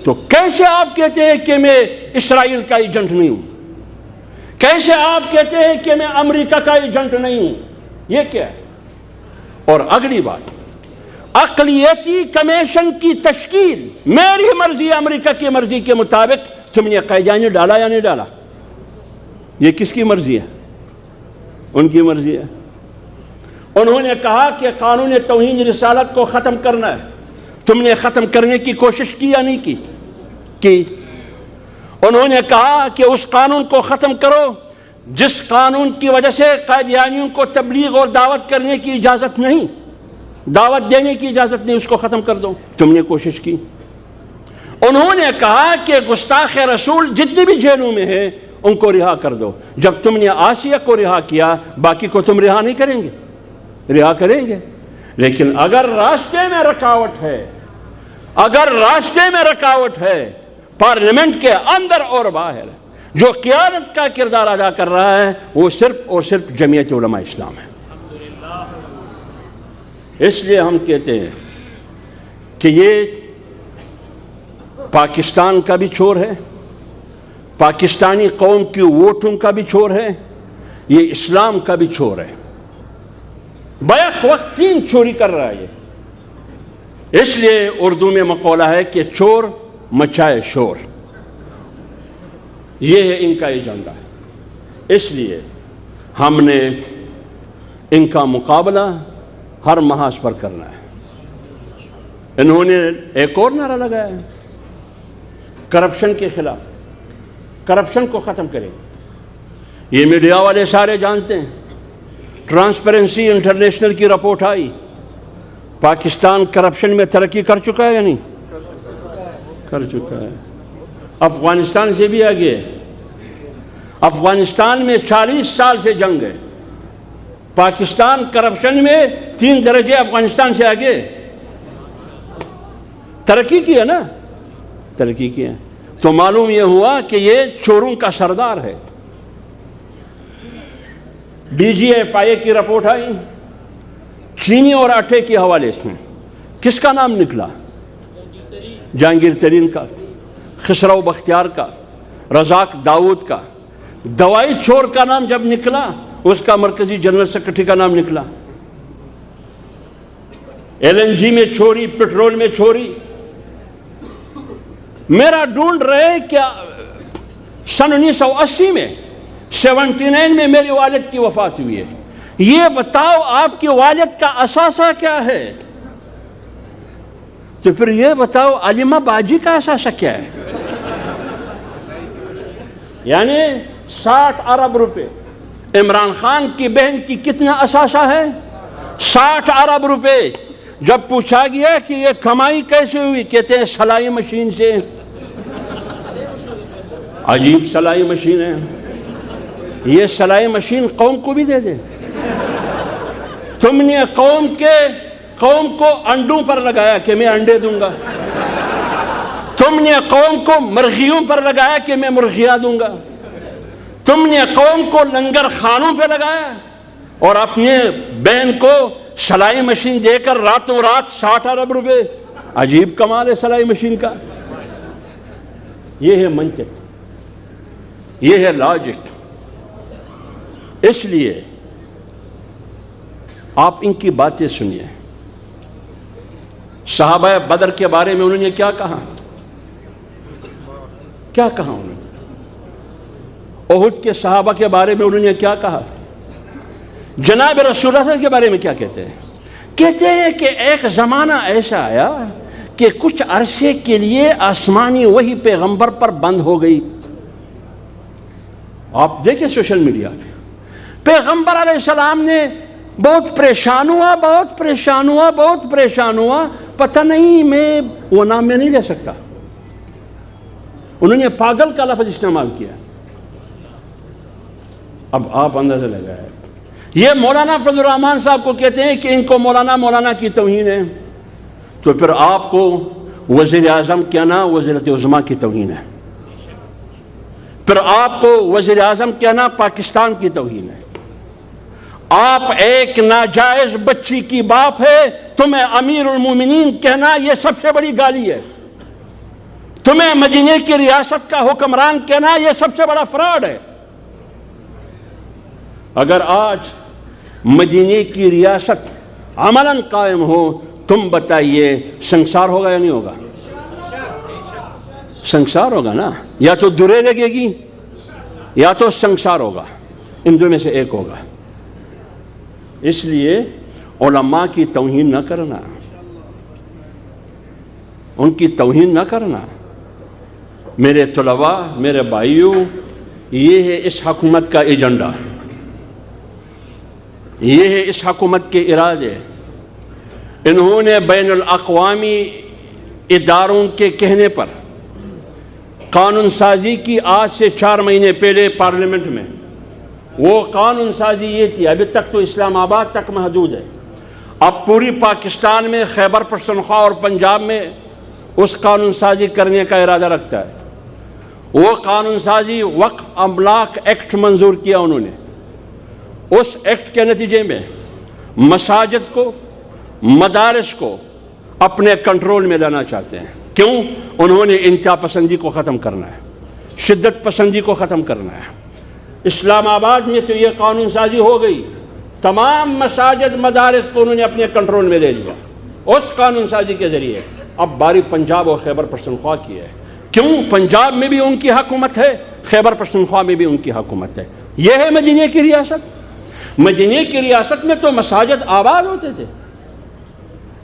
تو کیسے آپ کہتے ہیں کہ میں اسرائیل کا ایجنٹ نہیں ہوں؟ کیسے آپ کہتے ہیں کہ میں امریکہ کا ایجنٹ نہیں ہوں؟ یہ کیا ہے؟ اور اگلی بات، اقلیتی کمیشن کی تشکیل میری مرضی امریکہ کی مرضی کے مطابق تم نے قیدیانی ڈالا یا نہیں ڈالا؟ یہ کس کی مرضی ہے؟ ان کی مرضی ہے۔ انہوں نے کہا کہ قانون توہین رسالت کو ختم کرنا ہے، تم نے ختم کرنے کی کوشش کی یا نہیں کی؟ کی۔ انہوں نے کہا کہ اس قانون کو ختم کرو جس قانون کی وجہ سے قادیانیوں کو تبلیغ اور دعوت کرنے کی اجازت نہیں، دعوت دینے کی اجازت نہیں، اس کو ختم کر دو۔ تم نے کوشش کی۔ انہوں نے کہا کہ گستاخ رسول جتنے بھی جیلوں میں ہیں ان کو رہا کر دو۔ جب تم نے آسیہ کو رہا کیا، باقی کو تم رہا نہیں کریں گے؟ رہا کریں گے۔ لیکن اگر راستے میں رکاوٹ ہے، اگر راستے میں رکاوٹ ہے، پارلیمنٹ کے اندر اور باہر جو قیادت کا کردار ادا کر رہا ہے وہ صرف اور صرف جمعیت علماء اسلام ہے۔ اس لیے ہم کہتے ہیں کہ یہ پاکستان کا بھی چور ہے، پاکستانی قوم کی ووٹوں کا بھی چور ہے، یہ اسلام کا بھی چور ہے۔ بیک وقت 3 چوری کر رہا ہے یہ۔ اس لیے اردو میں مقولہ ہے کہ چور مچائے شور، یہ ہے ان کا ایجنڈا۔ اس لیے ہم نے ان کا مقابلہ ہر محاذ پر کرنا ہے۔ انہوں نے ایک اور نعرہ لگایا ہے کرپشن کے خلاف، کرپشن کو ختم کریں۔ یہ میڈیا والے سارے جانتے ہیں، ٹرانسپیرنسی انٹرنیشنل کی رپورٹ آئی، پاکستان کرپشن میں ترقی کر چکا ہے یا نہیں؟ کر چکا ہے۔ افغانستان سے بھی آگے ہے۔ افغانستان میں 40 سال سے جنگ ہے، پاکستان کرپشن میں 3 درجے افغانستان سے آگے، ترقی کی ہے نا، ترقی کی ہے۔ تو معلوم یہ ہوا کہ یہ چوروں کا سردار ہے۔ ڈی جی ایف آئی کی رپورٹ آئی چینی اور آٹے کے حوالے سے، کس کا نام نکلا؟ جہانگیر ترین کا، خسرو بختیار کا، رزاق داؤد کا۔ دوائی چور کا نام جب نکلا، اس کا مرکزی جنرل سیکرٹری کا نام نکلا۔ ایل این جی میں چوری، پیٹرول میں چوری۔ میرا ڈھونڈ رہے کہ سن 1980 میں 79 میں میرے والد کی وفات ہوئی ہے۔ یہ بتاؤ آپ کے والد کا اثاثہ کیا ہے؟ تو پھر یہ بتاؤ علیمہ باجی کا اثاثہ کیا ہے؟ یعنی 60 ارب روپے۔ عمران خان کی بہن کی کتنا اثاثہ ہے؟ 60 ارب روپے۔ جب پوچھا گیا کہ یہ کمائی کیسے ہوئی، کہتے ہیں سلائی مشین سے۔ عجیب سلائی مشین ہے۔ یہ سلائی مشین قوم کو بھی دے دے۔ تم نے قوم کو انڈوں پر لگایا کہ میں انڈے دوں گا، تم نے قوم کو مرغیوں پر لگایا کہ میں مرغیاں دوں گا، تم نے قوم کو لنگر خانوں پہ لگایا اور اپنے بہن کو سلائی مشین دے کر راتوں رات 60 ارب روپے۔ عجیب کمال ہے سلائی مشین کا۔ یہ ہے منطق، یہ ہے لاجک۔ اس لیے آپ ان کی باتیں سنیے۔ صحابہ بدر کے بارے میں انہوں نے کیا کہا؟ کیا کہا انہوں نے؟ احد کے صحابہ کے بارے میں انہوں نے کیا کہا؟ جناب رسول اللہ صلی اللہ علیہ وسلم کے بارے میں کیا کہتے ہیں؟ کہتے ہیں کہ ایک زمانہ ایسا آیا کہ کچھ عرصے کے لیے آسمانی وحی پیغمبر پر بند ہو گئی. آپ دیکھیں سوشل میڈیا پہ پیغمبر علیہ السلام نے بہت پریشان ہوا, پتہ نہیں میں وہ نام میں نہیں لے سکتا. انہوں نے پاگل کا لفظ استعمال کیا. اب آپ اندازہ لگائیں, یہ مولانا فضل الرحمان صاحب کو کہتے ہیں کہ ان کو مولانا کی توہین ہے, تو پھر آپ کو وزیر اعظم کہنا وزیرت عظمیٰ کی توہین ہے, پھر آپ کو وزیر اعظم کہنا پاکستان کی توہین ہے. آپ ایک ناجائز بچی کی باپ ہے, تمہیں امیر المومنین کہنا یہ سب سے بڑی گالی ہے. تمہیں مدینے کی ریاست کا حکمران کہنا یہ سب سے بڑا فراڈ ہے. اگر آج مدینے کی ریاست عملاً قائم ہو, تم بتائیے سنسار ہوگا یا نہیں ہوگا؟ سنسار ہوگا نا, یا تو درے لگے گی یا تو سنسار ہوگا, ان دو میں سے ایک ہوگا. اس لیے علماء کی توہین نہ کرنا, ان کی توہین نہ کرنا. میرے طلباء, میرے بھائیوں, یہ ہے اس حکومت کا ایجنڈا, یہ ہے اس حکومت کے ارادے. انہوں نے بین الاقوامی اداروں کے کہنے پر قانون سازی کی آج سے 4 مہینے پہلے پارلیمنٹ میں. وہ قانون سازی یہ تھی, ابھی تک تو اسلام آباد تک محدود ہے, اب پوری پاکستان میں خیبر پختونخوا اور پنجاب میں اس قانون سازی کرنے کا ارادہ رکھتا ہے. وہ قانون سازی وقف املاک ایکٹ منظور کیا انہوں نے. اس ایکٹ کے نتیجے میں مساجد کو, مدارس کو اپنے کنٹرول میں لانا چاہتے ہیں. کیوں؟ انہوں نے انتہا پسندی کو ختم کرنا ہے, شدت پسندی کو ختم کرنا ہے. اسلام آباد میں تو یہ قانون سازی ہو گئی, تمام مساجد مدارس کو انہوں نے اپنے کنٹرول میں لے لیا اس قانون سازی کے ذریعے. اب باری پنجاب اور خیبر پختونخوا کی ہے. کیوں؟ پنجاب میں بھی ان کی حکومت ہے, خیبر پختونخوا میں بھی ان کی حکومت ہے. یہ ہے مدینے کی ریاست. مدینے کی ریاست میں تو مساجد آباد ہوتے تھے,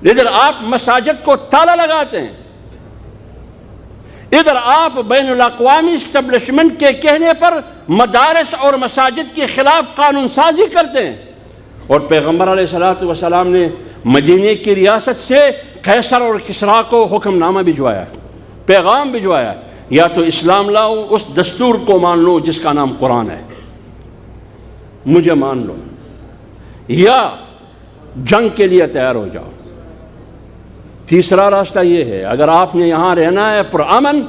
ادھر آپ مساجد کو تالا لگاتے ہیں, ادھر آپ بین الاقوامی اسٹیبلشمنٹ کے کہنے پر مدارس اور مساجد کے خلاف قانون سازی کرتے ہیں. اور پیغمبر علیہ السلام نے مدینے کی ریاست سے قیصر اور کسریٰ کو حکم نامہ بھجوایا, پیغام بھجوایا, یا تو اسلام لاؤ, اس دستور کو مان لو جس کا نام قرآن ہے, مجھے مان لو, یا جنگ کے لیے تیار ہو جاؤ. تیسرا راستہ یہ ہے, اگر آپ نے یہاں رہنا ہے پرامن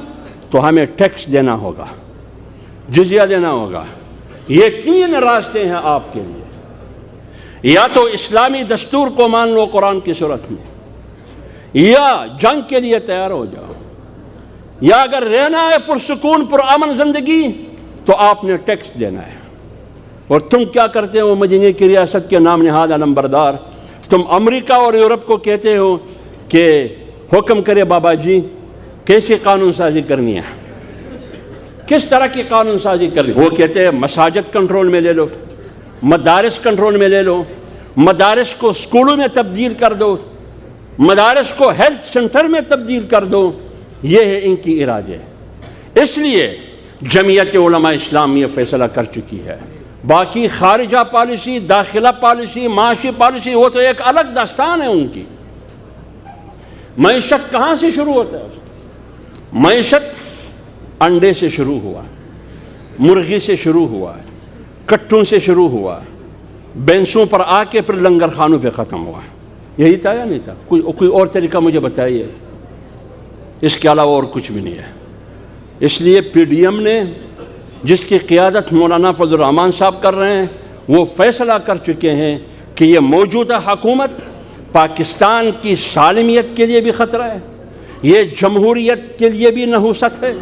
تو ہمیں ٹیکس دینا ہوگا, جزیہ دینا ہوگا. یہ 3 راستے ہیں آپ کے لیے. یا تو اسلامی دستور کو مان لو قرآن کی صورت میں, یا جنگ کے لیے تیار ہو جاؤ, یا اگر رہنا ہے پرسکون پرامن زندگی تو آپ نے ٹیکس دینا ہے. اور تم کیا کرتے ہو مدینے کی ریاست کے نام نہاد علمبردار؟ تم امریکہ اور یورپ کو کہتے ہو کہ حکم کرے بابا جی کیسی قانون سازی کرنی ہے, کس طرح کی قانون سازی کرنی. وہ کہتے ہیں مساجد کنٹرول میں لے لو, مدارس کنٹرول میں لے لو, مدارس کو اسکولوں میں تبدیل کر دو, مدارس کو ہیلتھ سینٹر میں تبدیل کر دو. یہ ہے ان کی ارادے. اس لیے جمعیت علماء اسلام یہ فیصلہ کر چکی ہے. باقی خارجہ پالیسی, داخلہ پالیسی, معاشی پالیسی, وہ تو ایک الگ داستان ہے ان کی. معیشت کہاں سے شروع ہوتا ہے؟ معیشت انڈے سے شروع ہوا, مرغی سے شروع ہوا, کٹوں سے شروع ہوا, بینسوں پر آ کے پھر لنگر خانوں پہ ختم ہوا. یہی تھا یا نہیں تھا؟ کوئی اور طریقہ مجھے بتائیے. اس کے علاوہ اور کچھ بھی نہیں ہے. اس لیے پی ڈی ایم نے, جس کی قیادت مولانا فضل الرحمان صاحب کر رہے ہیں, وہ فیصلہ کر چکے ہیں کہ یہ موجودہ حکومت پاکستان کی سالمیت کے لیے بھی خطرہ ہے, یہ جمہوریت کے لیے بھی نحوست ہے,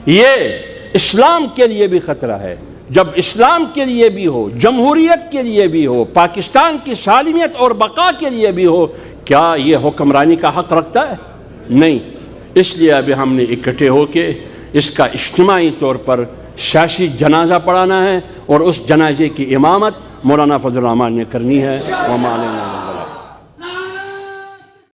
یہ اسلام کے لیے بھی خطرہ ہے. جب اسلام کے لیے بھی ہو, جمہوریت کے لیے بھی ہو, پاکستان کی سالمیت اور بقا کے لیے بھی ہو, کیا یہ حکمرانی کا حق رکھتا ہے؟ نہیں. اس لیے ابھی ہم نے اکٹھے ہو کے اس کا اجتماعی طور پر سیاسی جنازہ پڑھانا ہے, اور اس جنازے کی امامت مولانا فضل الرحمان نے کرنی ہے. وما علینا